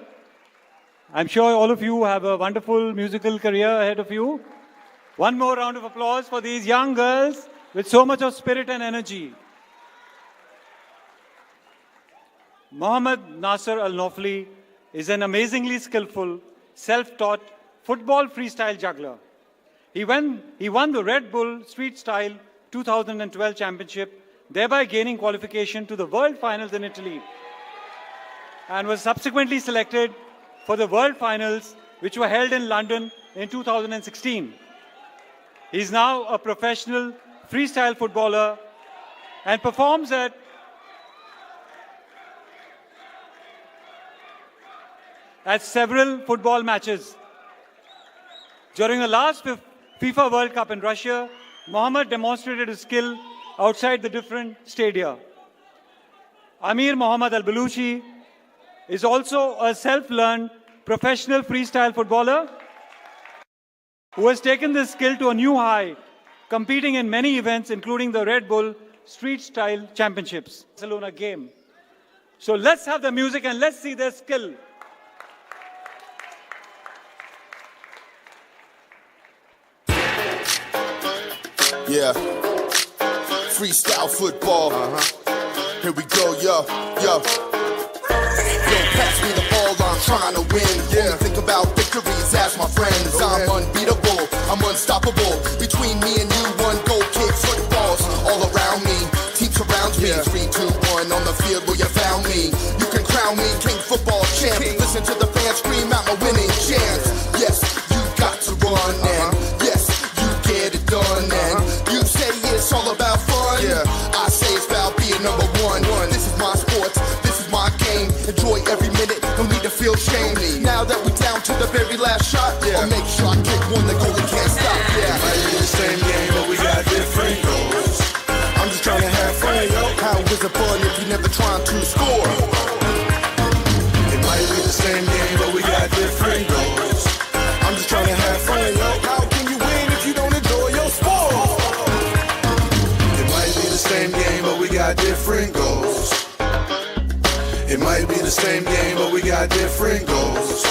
I'm sure all of you have a wonderful musical career ahead of you. One more round of applause for these young girls with so much of spirit and energy. Mohammad Nasser Al-Nofli is an amazingly skillful, self-taught football freestyle juggler. He won the Red Bull Street Style 2012 Championship, thereby gaining qualification to the World Finals in Italy, and was subsequently selected for the World Finals, which were held in London in 2016. He is now a professional freestyle footballer and performs at at several football matches. During the last FIFA World Cup in Russia, Mohammad demonstrated his skill outside the different stadia. Amir Mohammad Al-Baluchi is also a self-learned professional freestyle footballer who has taken this skill to a new high, competing in many events, including the Red Bull Street Style Championships, Barcelona game. So let's have the music and let's see their skill. Yeah, freestyle football. Here we go, yo. Yo, pass me the ball, I'm trying to win. Yeah, only think about victories as my friends. I'm unbeatable, I'm unstoppable. Between me and you, one goal kick, footballs all around me. Team surrounds me, 3, 2, 1 on the field where you found me. You can crown me king, football champ. Listen to the fans scream out my winning chance. Yes, you got to run and yes, you get it done. And you say it's all about fun. I say it's about being number one. This is my sports, this is my game. Enjoy every minute, no need to feel shame. Now that we down to the very last shot, I'll make sure I kick one, the goalie can't stop. It might be the same game, but we got different goals. I'm just trying to have fun, yo. How is it fun if you never trying to score? It might be the same game, but we got different goals. I'm just trying to have fun, yo. How can you win if you don't enjoy your sport? It might be the same game, but we got different goals. It might be the same game, but we got different goals.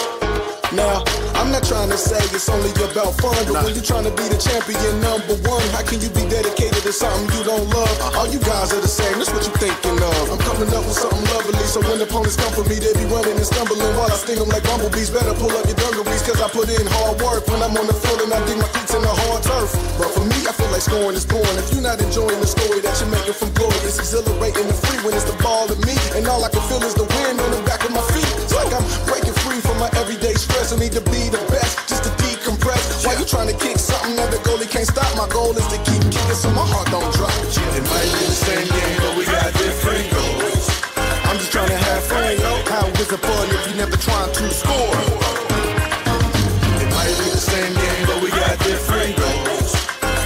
Now, I'm not trying to say it's only about fun, but when you're trying to be the champion number one, how can you be dedicated to something you don't love? All you guys are the same, that's what you're thinking of. I'm coming up with something lovely, so when opponents come for me, they be running and stumbling while I sting them like bumblebees. Better pull up your dungarees, cause I put in hard work when I'm on the field and I dig my cleats in the hard turf. But for me, I feel like scoring is boring. If you're not enjoying the story that you're making from glory, it's exhilarating and free when it's the ball to me, and all I can feel is the wind on the back of my feet. It's like I'm breaking free from my everyday stress. I need to be the best, just to decompress. Why you trying to kick something that the goalie can't stop? My goal is to keep kicking so my heart don't drop. It might be the same game, but we got different goals. I'm just trying to have fun, yo. How is it fun if you never trying to score? It might be the same game, but we got different goals.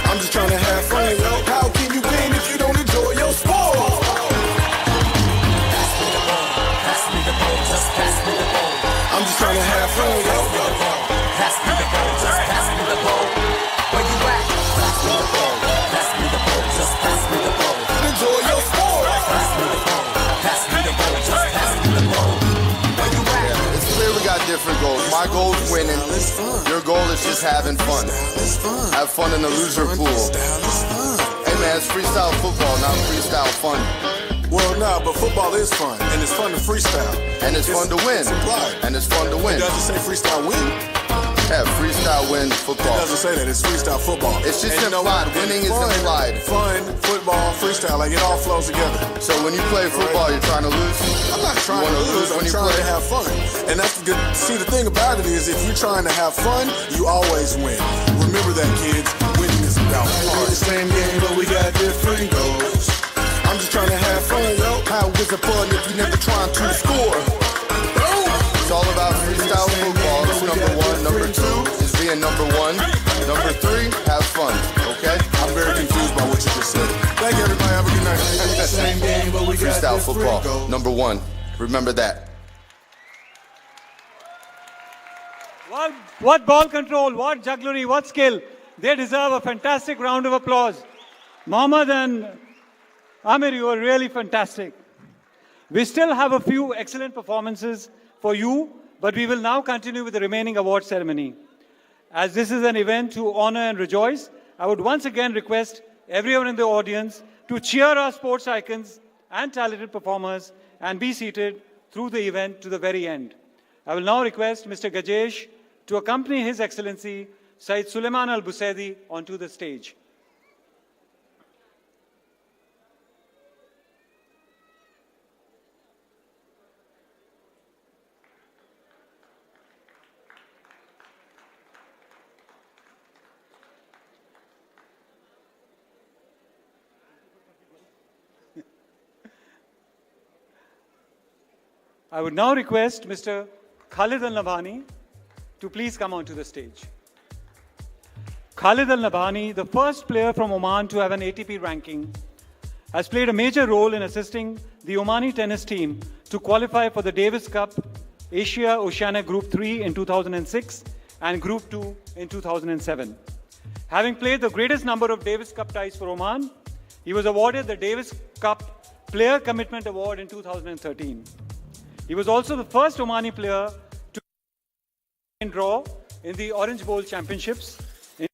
I'm just trying to have fun, yo. How can you win if you don't enjoy your sport? Pass me the ball, pass me the ball, just pass me the ball. I'm just trying to have fun, yo. Pass me the ball, just pass me the ball. Where you at? Pass me the ball, pass me the ball, just pass me the ball. Enjoy your sport. Pass me the ball, pass me the ball, just pass me the ball. Where you at? It's clear we got different goals. My goal is winning. Your goal is just having fun. Have fun in the loser pool. Hey man, it's freestyle football, not freestyle fun. Well, nah, but football is fun, and it's fun to freestyle. And it's fun to win. It's implied. And it's fun to win. It doesn't say freestyle win. Yeah, freestyle win football. It doesn't say that, it's freestyle football. It's just implied. Winning is implied. Fun, football, freestyle, like it all flows together. So when you play football, you're trying to lose? I'm not trying to lose, I'm trying to have fun. And that's the good, see the thing about it is if you're trying to have fun, you always win. Remember that, kids, winning is about fun. It's the same game, but we got different goals. I'm just trying to have fun, yo. How is it fun if you never trying to score? It's all about freestyle football. That's number one. Number two is being number one. Number three, have fun, okay? I'm very confused by what you just said. Thank you, everybody. Have a good night. Same game, but we got freestyle football. Number one. Remember that. What ball control, what jugglery, what skill. They deserve a fantastic round of applause. Mohammad and Amir, you are really fantastic. We still have a few excellent performances for you, but we will now continue with the remaining award ceremony. As this is an event to honor and rejoice, I would once again request everyone in the audience to cheer our sports icons and talented performers and be seated through the event to the very end. I will now request Mr. Gajesh to accompany His Excellency Syed Suleiman Al-Busaidi onto the stage. I would now request Mr. Khalid Al-Nabhani to please come onto the stage. Khalid Al-Nabhani, the first player from Oman to have an ATP ranking, has played a major role in assisting the Omani tennis team to qualify for the Davis Cup Asia Oceania Group 3 in 2006 and Group 2 in 2007. Having played the greatest number of Davis Cup ties for Oman, he was awarded the Davis Cup Player Commitment Award in 2013. He was also the first Omani player to draw in the Orange Bowl Championships. He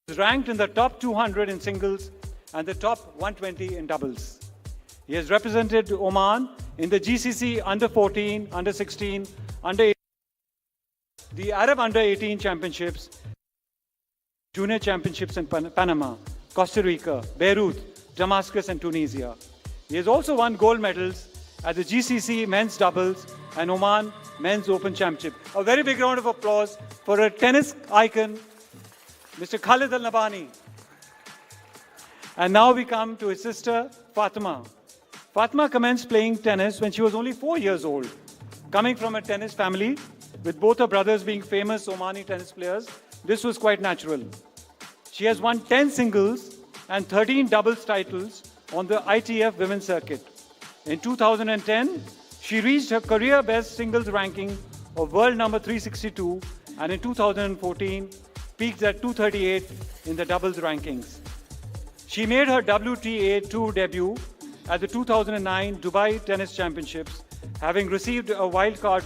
was ranked in the top 200 in singles and the top 120 in doubles. He has represented Oman in the GCC Under 14, Under 16, Under 18, the Arab Under 18 Championships, Junior Championships in Panama, Costa Rica, Beirut, Damascus and Tunisia. He has also won gold medals at the GCC Men's Doubles and Oman Men's Open Championship. A very big round of applause for a tennis icon, Mr. Khalid Al-Nabhani. And now we come to his sister, Fatima. Fatima commenced playing tennis when she was only 4 years old. Coming from a tennis family, with both her brothers being famous Omani tennis players, this was quite natural. She has won 10 singles and 13 doubles titles on the ITF women's circuit. In 2010, she reached her career best singles ranking of world number 362, and in 2014, peaked at 238 in the doubles rankings. She made her WTA Tour debut at the 2009 Dubai Tennis Championships, having received a wild card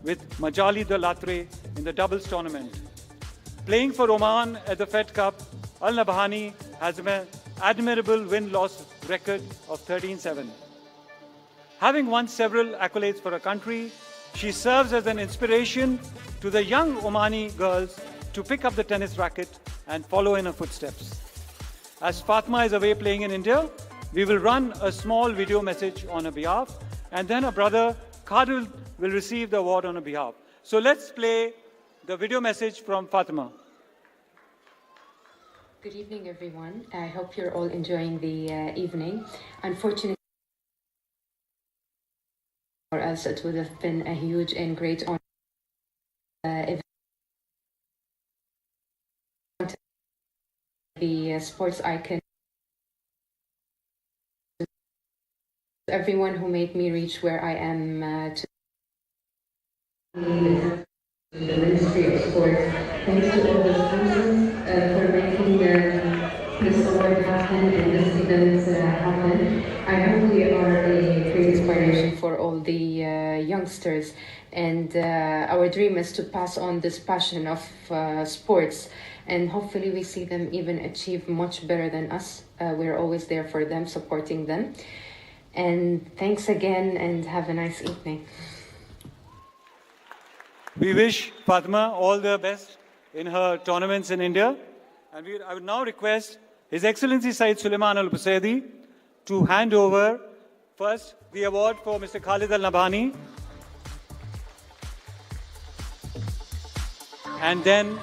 with Majali Dalatre in the doubles tournament. Playing for Oman at the Fed Cup, Al-Nabhani has an admirable win-loss record of 13-7. Having won several accolades for her country, she serves as an inspiration to the young Omani girls to pick up the tennis racket and follow in her footsteps. As Fatima is away playing in India, we will run a small video message on her behalf, and then her brother Khadil will receive the award on her behalf. So let's play the video message from Fatima. Good evening, everyone. I hope you're all enjoying the evening. Unfortunately, for us, it would have been a huge and great honor. The sports icon, everyone who made me reach where I am today. The Ministry of Sports. Thanks to all the sponsors for making this award happen and this event happen. I hope we are a great inspiration for all the youngsters, and our dream is to pass on this passion of sports, and hopefully we see them even achieve much better than us. We're always there for them, supporting them. And thanks again, and have a nice evening. We wish Fatima all the best in her tournaments in India. And I would now request His Excellency Syed Suleiman Al Busaidi to hand over first the award for Mr. Khalid Al-Nabhani, and then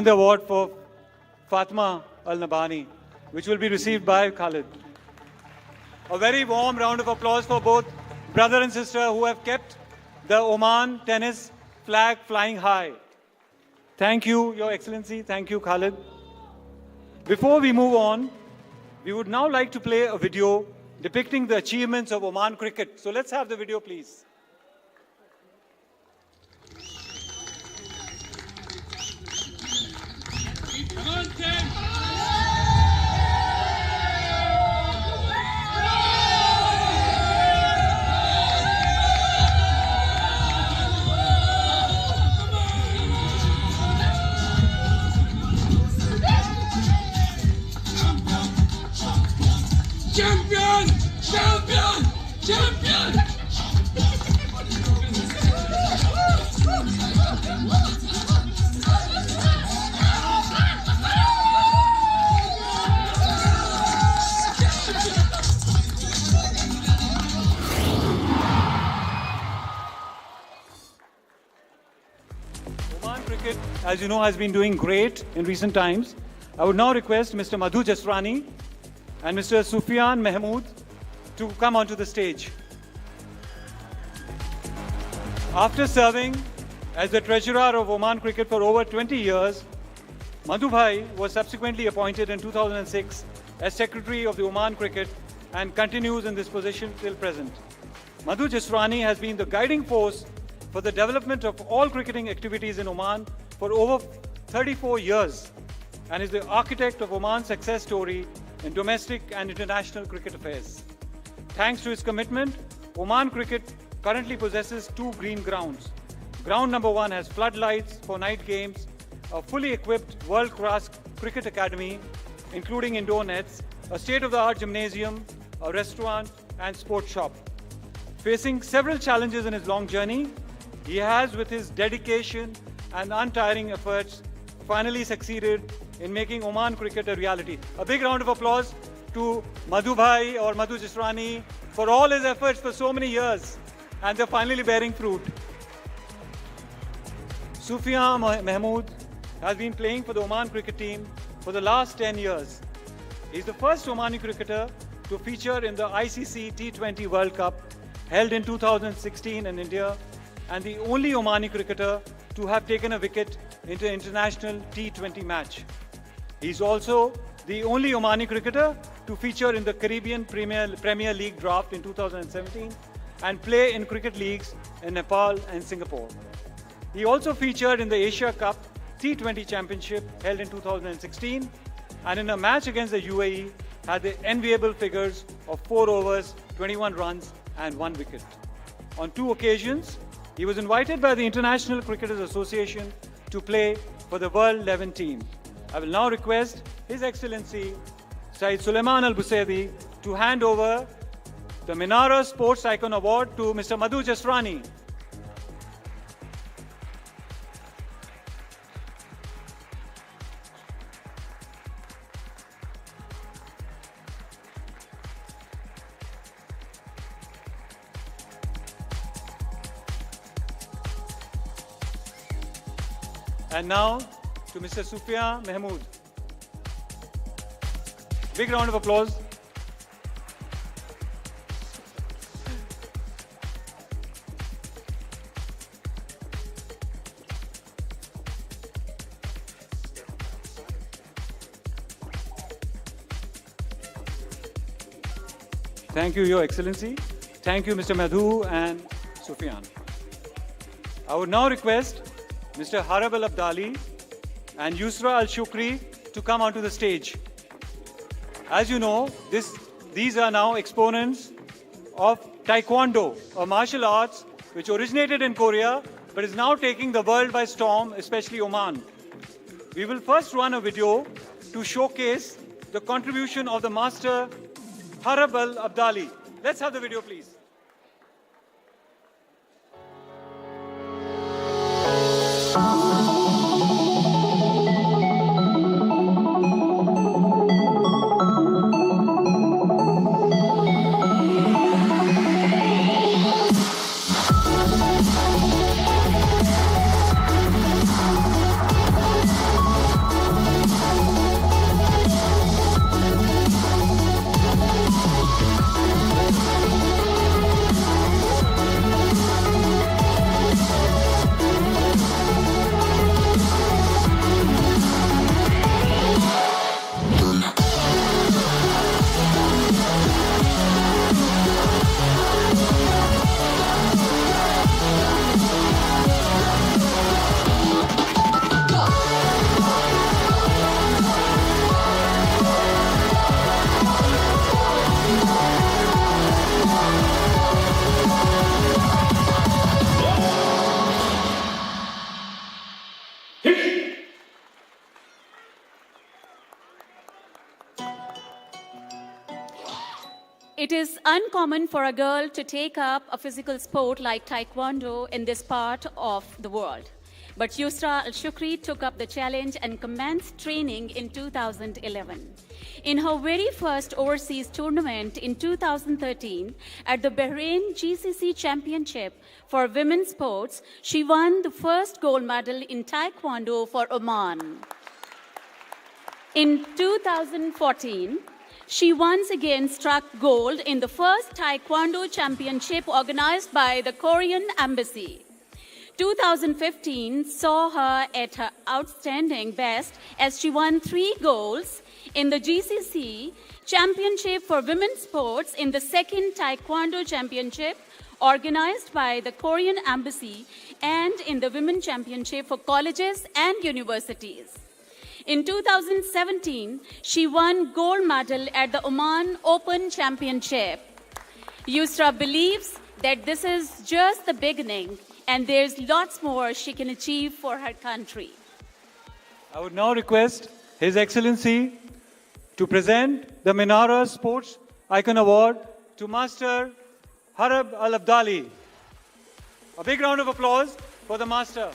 the award for Fatima Al-Nabhani, which will be received by Khalid. A very warm round of applause for both brother and sister who have kept the Oman tennis flag flying high. Thank you, Your Excellency. Thank you, Khalid. Before we move on, we would now like to play a video depicting the achievements of Oman cricket. So let's have the video, please. Come on, Tim! Champion! Champion! Champion! Oman cricket as you know, has been doing great in recent times. I would now request Mr. Madhu Jasrani and Mr. Sufyan Mahmood to come onto the stage. After serving as the treasurer of Oman cricket for over 20 years, Madhu Bhai was subsequently appointed in 2006 as secretary of the Oman cricket and continues in this position till present. Madhu Jasrani has been the guiding force for the development of all cricketing activities in Oman for over 34 years and is the architect of Oman's success story in domestic and international cricket affairs. Thanks to his commitment, Oman cricket currently possesses 2 green grounds. Ground number 1 has floodlights for night games, a fully equipped world-class cricket academy, including indoor nets, a state-of-the-art gymnasium, a restaurant and sports shop. Facing several challenges in his long journey, he has, with his dedication and untiring efforts, finally succeeded in making Oman cricket a reality. A big round of applause to Madhu Bhai or Madhu Jasrani for all his efforts for so many years, and they're finally bearing fruit. Sufyan Mahmood has been playing for the Oman cricket team for the last 10 years. He's the first Omani cricketer to feature in the ICC T20 World Cup held in 2016 in India, and the only Omani cricketer to have taken a wicket into an international T20 match. He's also the only Omani cricketer to feature in the Caribbean Premier League draft in 2017 and play in cricket leagues in Nepal and Singapore. He also featured in the Asia Cup T20 Championship held in 2016 and in a match against the UAE had the enviable figures of 4 overs, 21 runs and 1 wicket. On 2 occasions, he was invited by the International Cricketers Association to play for the World 11 team. I will now request His Excellency Syed Sulaiman Al Busaidi to hand over the Minara Sports Icon Award to Mr. Madhu Jasrani. And now to Mr. Sufyan Mahmood. Big round of applause. Thank you, Your Excellency. Thank you, Mr. Madhu and Sufyan. I would now request Mr. Harab Al Abdali and Yusra Al Shukri to come onto the stage. As you know, these are now exponents of Taekwondo, a martial arts which originated in Korea but is now taking the world by storm, especially Oman. We will first run a video to showcase the contribution of the master Harab Al Abdali. Let's have the video, please. It is uncommon for a girl to take up a physical sport like Taekwondo in this part of the world. But Yusra Al Shukri took up the challenge and commenced training in 2011. In her very first overseas tournament in 2013 at the Bahrain GCC Championship for women's sports, she won the first gold medal in Taekwondo for Oman. In 2014, she once again struck gold in the first Taekwondo Championship organized by the Korean Embassy. 2015 saw her at her outstanding best as she won 3 golds in the GCC Championship for Women's Sports in the second Taekwondo Championship organized by the Korean Embassy and in the Women's Championship for colleges and universities. In 2017, she won gold medal at the Oman Open Championship. Yusra believes that this is just the beginning and there's lots more she can achieve for her country. I would now request His Excellency to present the Minara Sports Icon Award to Master Harab Al-Abdali. A big round of applause for the Master.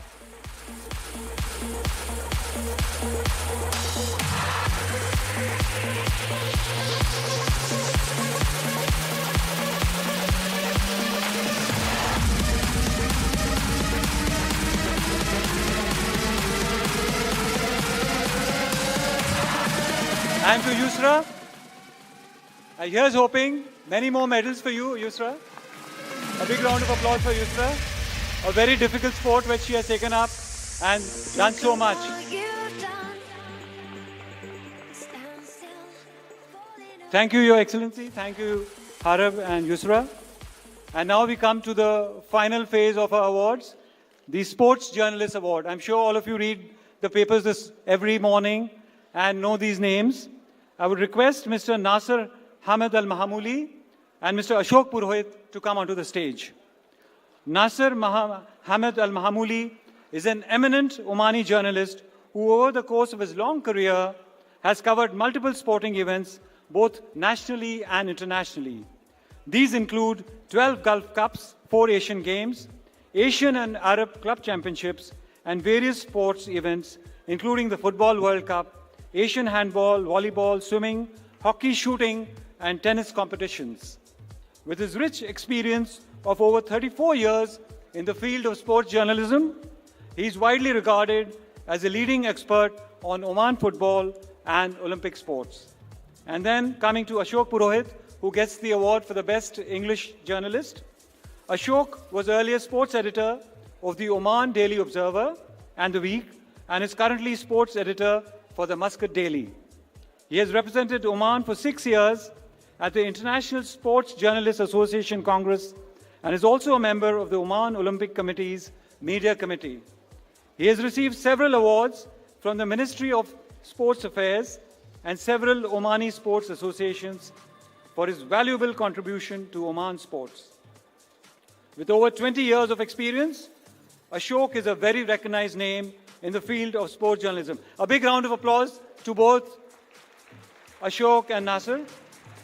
And to Yusra, here's hoping many more medals for you, Yusra. A big round of applause for Yusra. A very difficult sport which she has taken up and done so much. Thank you, Your Excellency. Thank you, Harab and Yusra. And now we come to the final phase of our awards, the Sports Journalist Award. I'm sure all of you read the papers every morning and know these names. I would request Mr. Nasser Hamid Al-Mahamuli and Mr. Ashok Purohit to come onto the stage. Nasser Hamid Al-Mahamuli is an eminent Omani journalist who over the course of his long career has covered multiple sporting events both nationally and internationally. These include 12 Gulf Cups, 4 Asian Games, Asian and Arab Club Championships, and various sports events including the Football World Cup, Asian handball, volleyball, swimming, hockey, shooting, and tennis competitions. With his rich experience of over 34 years in the field of sports journalism, he is widely regarded as a leading expert on Oman football and Olympic sports. And then coming to Ashok Purohit, who gets the award for the best English journalist. Ashok was earlier sports editor of the Oman Daily Observer and The Week, and is currently sports editor for the Muscat Daily. He has represented Oman for 6 years at the International Sports Journalists Association Congress and is also a member of the Oman Olympic Committee's Media Committee. He has received several awards from the Ministry of Sports Affairs and several Omani sports associations for his valuable contribution to Oman sports. With over 20 years of experience, Ashok is a very recognized name in the field of sports journalism. A big round of applause to both Ashok and Nasser.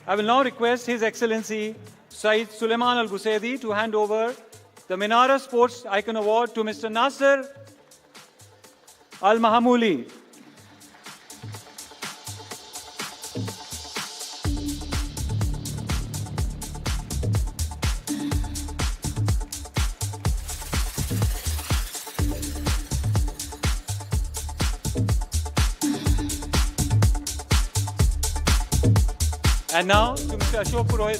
I will now request His Excellency Saeed Suleiman Al-Busaidi to hand over the Minara Sports Icon Award to Mr. Nasser Al-Mahamuli. And now to Mr. Ashok Purohit.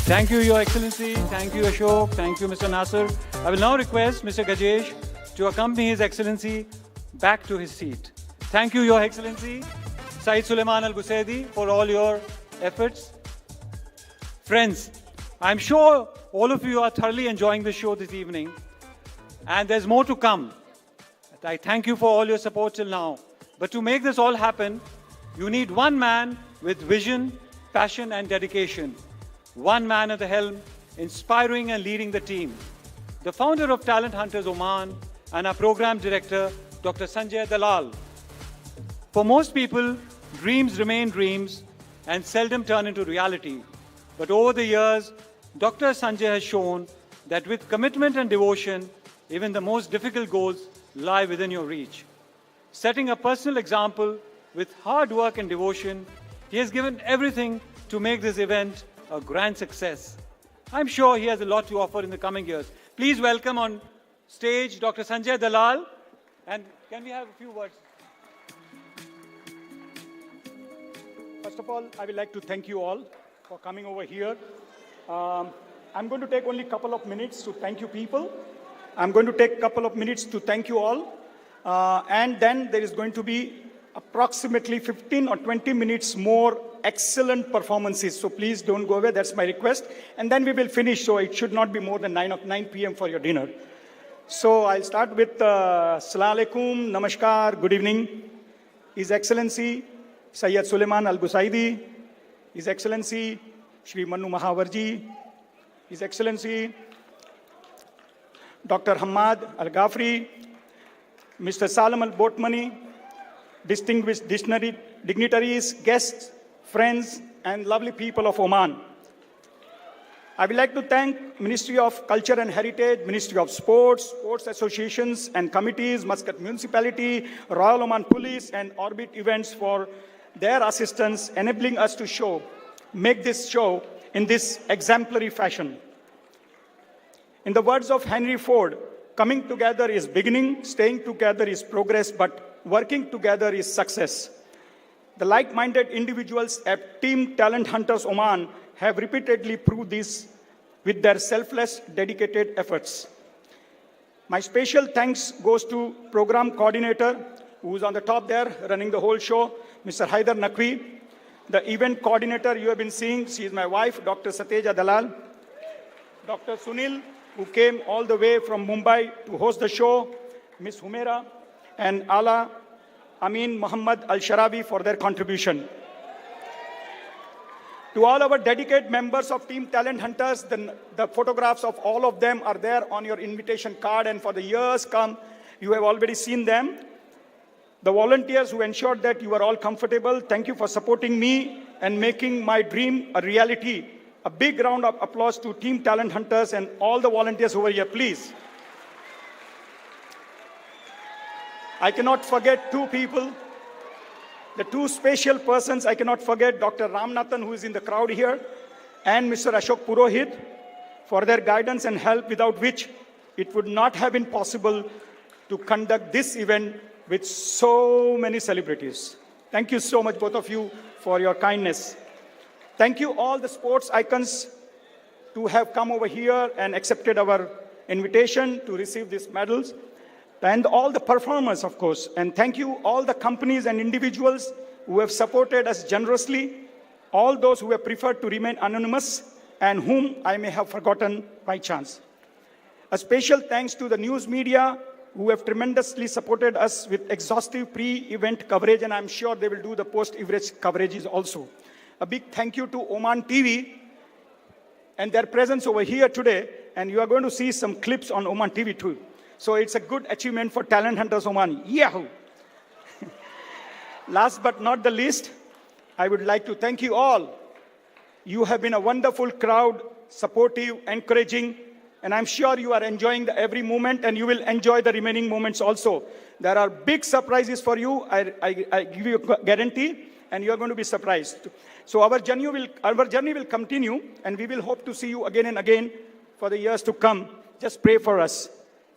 Thank you, Your Excellency. Thank you, Ashok. Thank you, Mr. Nasser. I will now request Mr. Gajesh to accompany His Excellency back to his seat. Thank you, Your Excellency, Saeed Suleiman Al-Busaidi, for all your efforts. Friends, I'm sure all of you are thoroughly enjoying the show this evening, and there's more to come. I thank you for all your support till now. But to make this all happen, you need one man with vision, passion, and dedication. One man at the helm, inspiring and leading the team. The founder of Talent Hunters Oman and our program director, Dr. Sanjay Dalal. For most people, dreams remain dreams and seldom turn into reality. But over the years, Dr. Sanjay has shown that with commitment and devotion, even the most difficult goals lie within your reach. Setting a personal example with hard work and devotion, he has given everything to make this event a grand success. I'm sure he has a lot to offer in the coming years. Please welcome on stage Dr. Sanjay Dalal. And can we have a few words? First of all, I would like to thank you all for coming over here. I'm going to take only a couple of minutes to thank you people. I'm going to take a couple of minutes to thank you all. And then there is going to be approximately 15 or 20 minutes more excellent performances. So please don't go away. That's my request. And then we will finish. So it should not be more than 9 p.m. for your dinner. So I'll start with Assalamu alaikum, Namaskar, good evening. His Excellency Sayyid Suleiman Al-Busaidi, His Excellency Shri Manu Mahawarji, His Excellency Dr. Hamad Al-Ghafri, Mr. Salam Al-Botmani, distinguished dignitaries, guests, friends, and lovely people of Oman. I would like to thank Ministry of Culture and Heritage, Ministry of Sports, sports associations and committees, Muscat Municipality, Royal Oman Police, and Orbit Events for their assistance, enabling us to make this show in this exemplary fashion. In the words of Henry Ford, coming together is beginning, staying together is progress, but working together is success. The like-minded individuals at Team Talent Hunters Oman have repeatedly proved this with their selfless, dedicated efforts. My special thanks goes to Program Coordinator, who's on the top there, running the whole show, Mr. Haider Naqvi. The event coordinator you have been seeing, she is my wife, Dr. Sateja Dalal. Dr. Sunil, who came all the way from Mumbai to host the show, Ms. Humaira, and Ala Amin Muhammad Al-Sharabi for their contribution. To all our dedicated members of Team Talent Hunters, the photographs of all of them are there on your invitation card, and for the years come, you have already seen them. The volunteers who ensured that you are all comfortable, thank you for supporting me and making my dream a reality. A big round of applause to Team Talent Hunters and all the volunteers over here, please. I cannot forget two people, the two special persons I cannot forget, Dr. Ramnathan, who is in the crowd here, and Mr. Ashok Purohit, for their guidance and help, without which it would not have been possible to conduct this event with so many celebrities. Thank you so much, both of you, for your kindness. Thank you all the sports icons to have come over here and accepted our invitation to receive these medals. And all the performers, of course. And thank you all the companies and individuals who have supported us generously, all those who have preferred to remain anonymous and whom I may have forgotten by chance. A special thanks to the news media who have tremendously supported us with exhaustive pre-event coverage, and I'm sure they will do the post-event coverages also. A big thank you to Oman TV and their presence over here today, and you are going to see some clips on Oman TV too. So it's a good achievement for Talent Hunters Oman. Yahoo! Last but not the least, I would like to thank you all. You have been a wonderful crowd, supportive, encouraging, and I'm sure you are enjoying every moment, and you will enjoy the remaining moments also. There are big surprises for you. I give you a guarantee, and you are going to be surprised. So our journey will continue, and we will hope to see you again and again for the years to come. Just pray for us.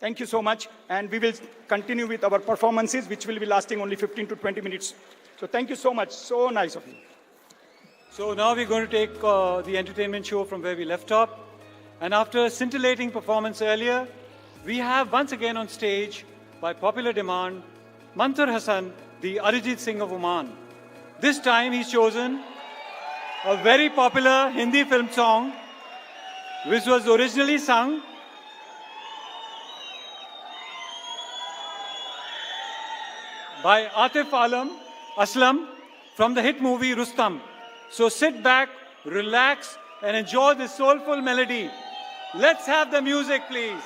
Thank you so much, and we will continue with our performances, which will be lasting only 15 to 20 minutes. So thank you so much. So nice of you. So now we're going to take the entertainment show from where we left off. And after a scintillating performance earlier, we have once again on stage, by popular demand, Manthur Hassan, the Arijit Singh of Oman. This time he's chosen a very popular Hindi film song, which was originally sung by Atif Aslam from the hit movie Rustam. So sit back, relax, and enjoy this soulful melody. Let's have the music, please.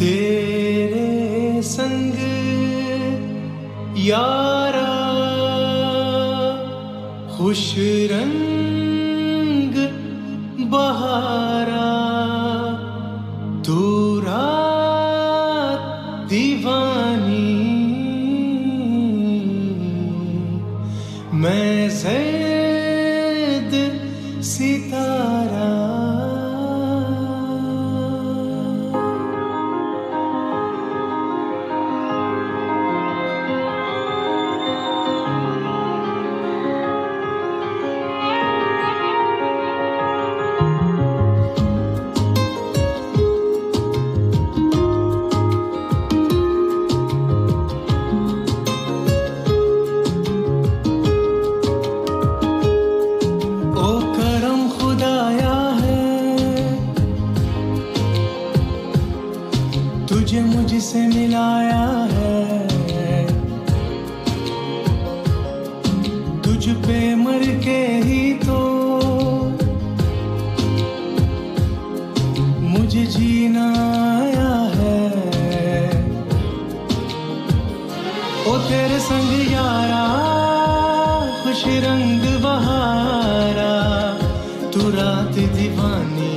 तेरे संग यारा खुश रंग बहारा तू रात दीवानी मैं ज़ैद सितारा ओ करम खुदाया है तुझे मुझसे मिलाया है तुझ पे मर के ही तो मुझे जीना आया है ओ तेरे संग यारा खुश रंग बहारा तू रात दीवानी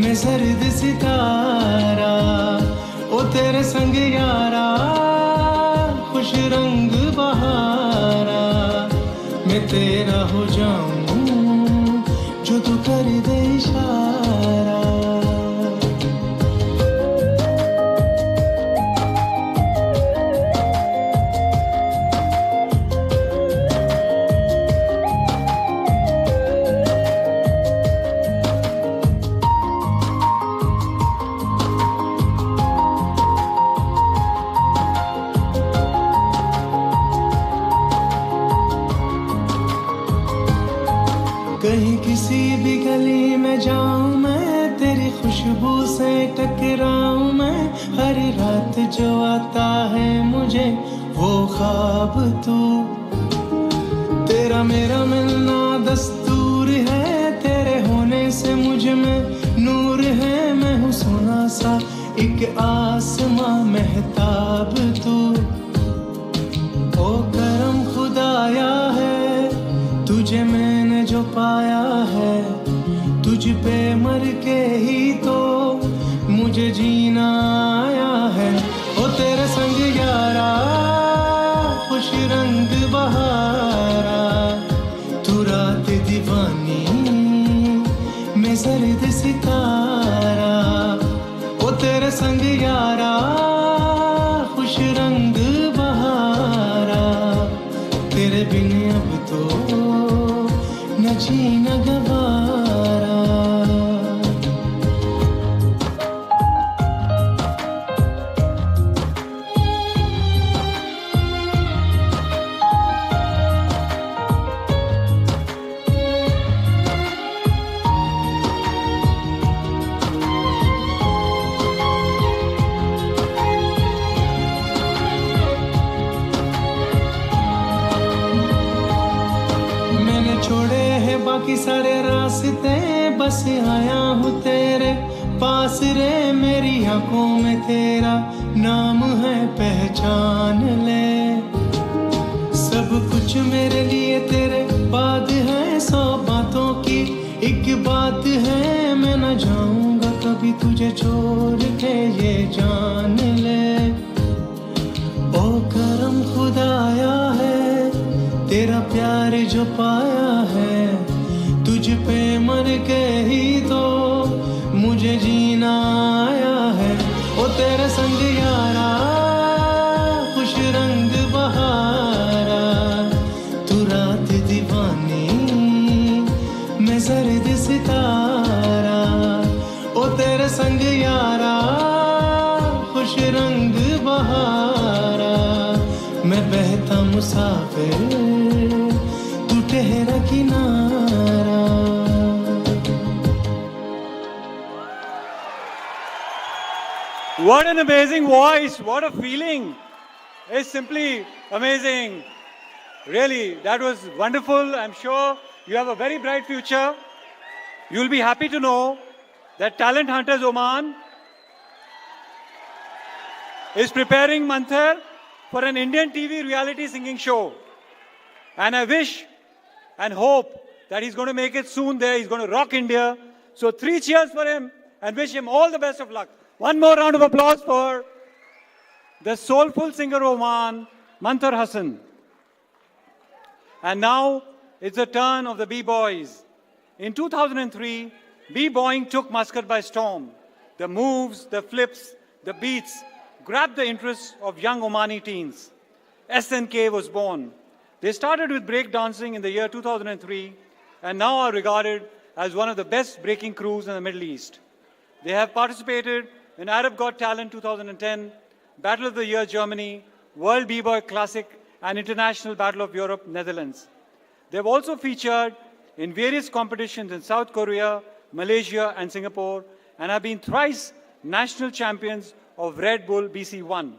मैं सर्द सितारा ओ तेरे संग यारा खुश रंग बहारा मैं तेरा हो जाऊं जो तू कर दे इशारा कहीं किसी भी गली में जाऊं मैं तेरी खुशबू से टकराऊं मैं हर रात जो आता है मुझे वो ख्वाब तू तेरा मेरा मिलना दस्तूर है तेरे होने से मुझ में नूर है मैं हूँ सोना सा एक आसमां महताब तू ओ करम खुदाया है तुझे मैंने जो पाया है तुझ पे मर के ही तो मुझे जीना आया है ओ तेरे संग यारा खुश रंग बहारा तू रात दीवानी मैं सर्द सितारा ओ तेरे संग यारा खुश रंग बहारा तेरे बिन अब तो न जीना गवारा मैंने छोड़े हैं बाकी सारे रास्ते बस आया हूँ तेरे पास रे मेरी आंखों में तेरा नाम है पहचान ले सब कुछ मेरे लिए तेरे बाद है 100 बातों की एक बात है मैं न जाऊंगा कभी तुझे छोड़ के ये जान ले ओ करम खुदाया है तेरा प्यार जो पाया है तुझ पे मर के ही तो मुझे जीना आया है ओ तेरे संग यारा खुश रंग बहारा तू रात दीवानी मैं सर्द सितारा ओ तेरे संग यारा खुश रंग बहारा मैं बहता मुसाफिर तू ठहरा किनारा What an amazing voice. What a feeling. It's simply amazing. Really, that was wonderful. I'm sure you have a very bright future. You'll be happy to know that Talent Hunters Oman is preparing Manther for an Indian TV reality singing show. And I wish and hope that he's going to make it soon there. He's going to rock India. So 3 cheers for him and wish him all the best of luck. One more round of applause for the soulful singer of Oman, Manther Hassan. And now it's the turn of the B-boys. In 2003, B-boying took Muscat by storm. The moves, the flips, the beats grabbed the interest of young Omani teens. SNK was born. They started with breakdancing in the year 2003 and now are regarded as one of the best breaking crews in the Middle East. They have participated in Arab Got Talent 2010, Battle of the Year Germany, World B-Boy Classic, and International Battle of Europe, Netherlands. They have also featured in various competitions in South Korea, Malaysia, and Singapore, and have been thrice national champions of Red Bull BC1.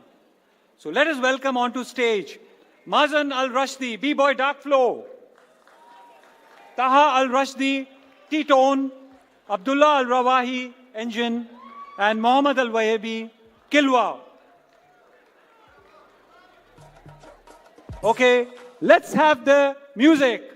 So let us welcome onto stage Mazan Al-Rashdi, B-Boy Dark Flow, Taha Al-Rashdi, T-Tone, Abdullah Al-Rawahi, Engine, and Mohammad Al-Wahabi, Kilwa. Okay, let's have the music.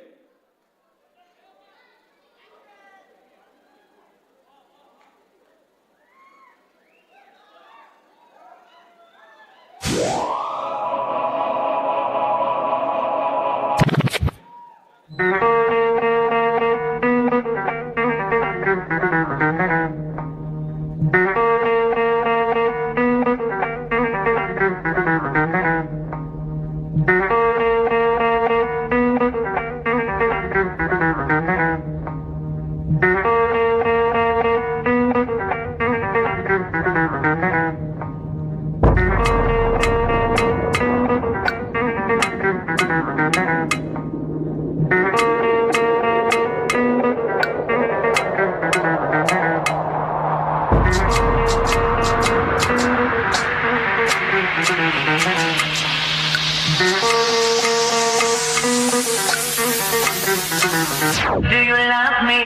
Do you love me?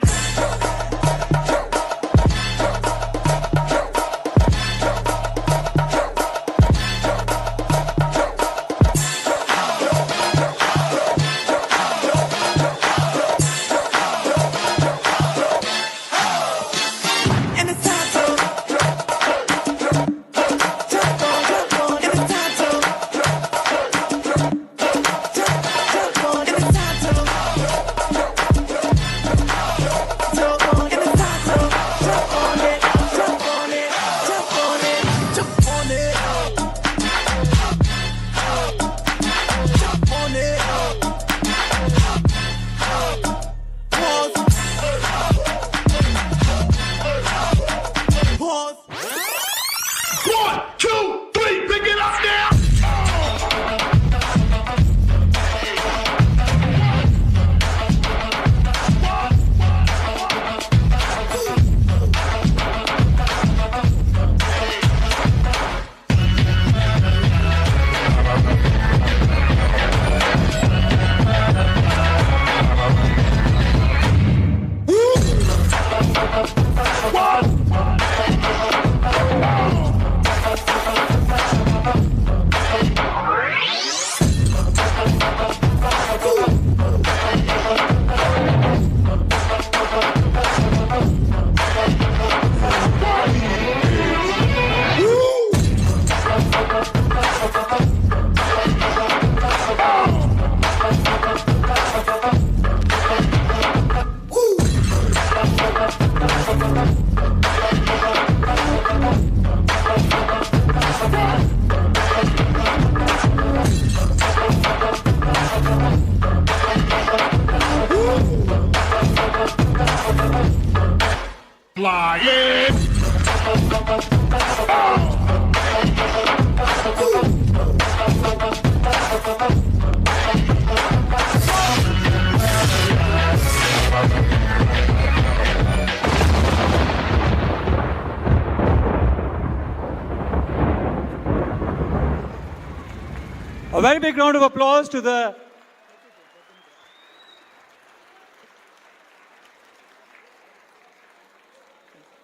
A very big round of applause to the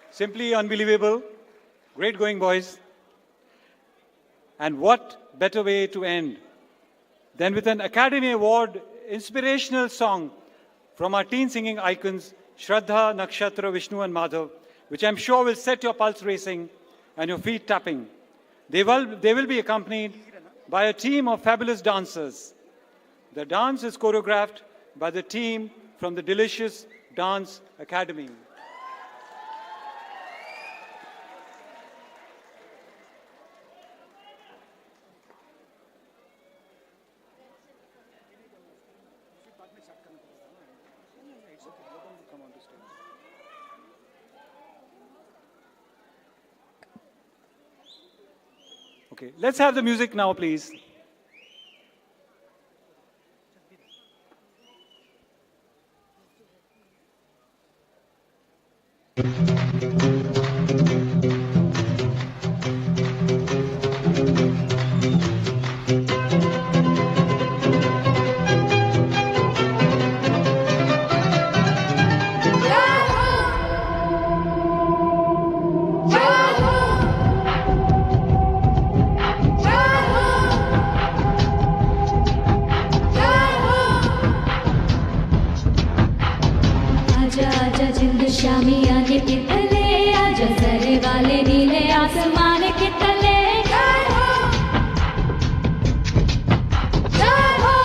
simply unbelievable. Great going, boys. And what better way to end than with an Academy Award inspirational song from our teen singing icons, Shraddha, Nakshatra, Vishnu and Madhav, which I'm sure will set your pulse racing and your feet tapping. They will be accompanied by a team of fabulous dancers. The dance is choreographed by the team from the Delicious Dance Academy. Okay, let's have the music now, please. आजा आजा जिंद शामी आने के तले, आजा जरे वाले नीले आसमान के तले। जय हो, जय हो।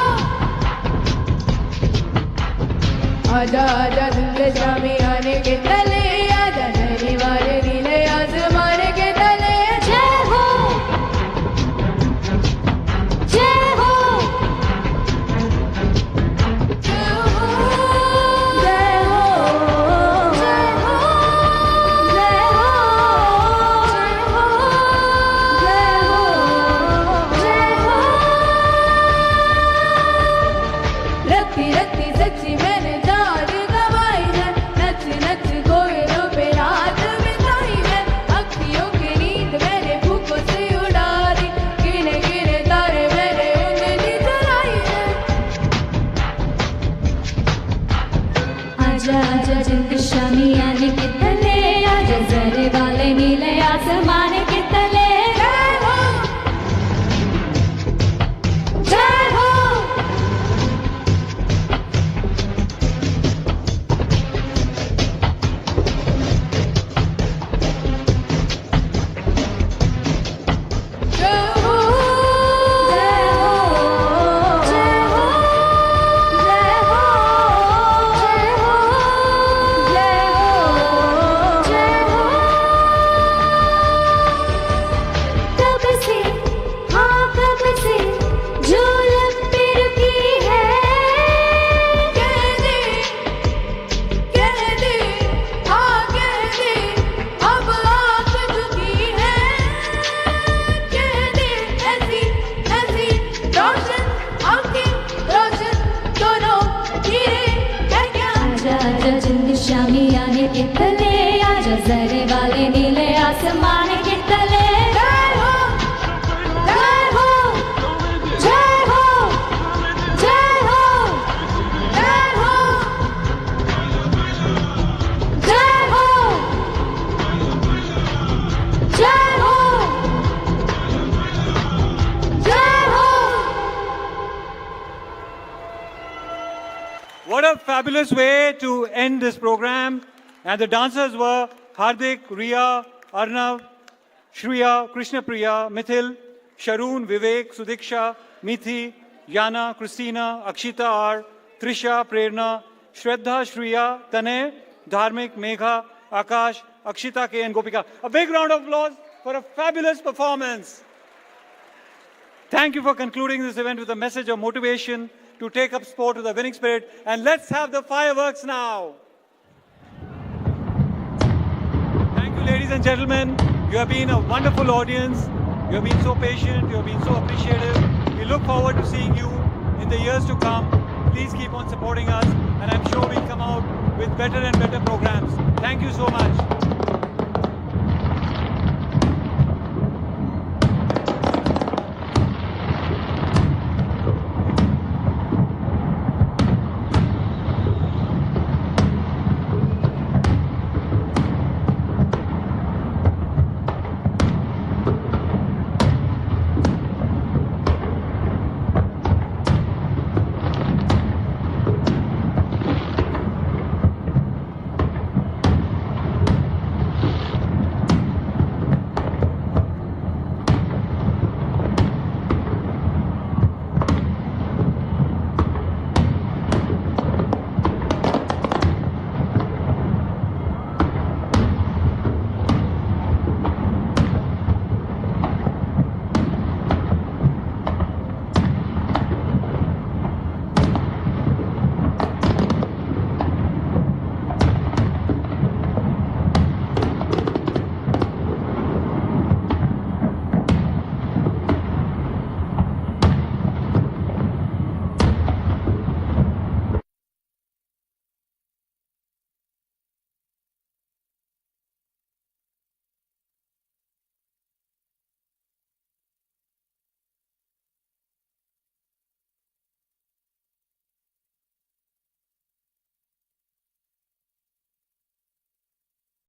आजा आजा जिंद शामी आने के तले, आजा जरे वाले नीले आसमान के तले। जय हो, जय हो, जय हो। रत्ती रत्ती सच्ची मैंने जान गवाई है, नच नच कोयलों पे रात बिताई है। अखियों की नींद मैंने भूखों से उड़ा दी, गिने गिने तारे मैंने उंगली जलाई है। आजा आजा जिंद शामी आने के तले, आजा जरे वाले नीले आसमान के तले। जय हो, जय हो। शामी आने के तले, आजा जरे वाले नीले आसमान के तले। जय हो, जय हो, जय हो, जय हो, जय हो, जय हो, जय हो, जय हो। What a fabulous way to end this program. And the dancers were Hardik, Riya, Arnav, Shriya, Krishna Priya, Mithil, Sharoon, Vivek, Sudiksha, Mithi, Yana, Christina, Akshita R, Trisha, Prerna, Shraddha, Shriya, Tanay, Dharmik, Megha, Akash, Akshita K and Gopika. A big round of applause for a fabulous performance. Thank you for concluding this event with a message of motivation to take up sport with a winning spirit. And let's have the fireworks now. Thank you, ladies and gentlemen. You have been a wonderful audience. You have been so patient. You have been so appreciative. We look forward to seeing you in the years to come. Please keep on supporting us. And I'm sure we'll come out with better and better programs. Thank you so much.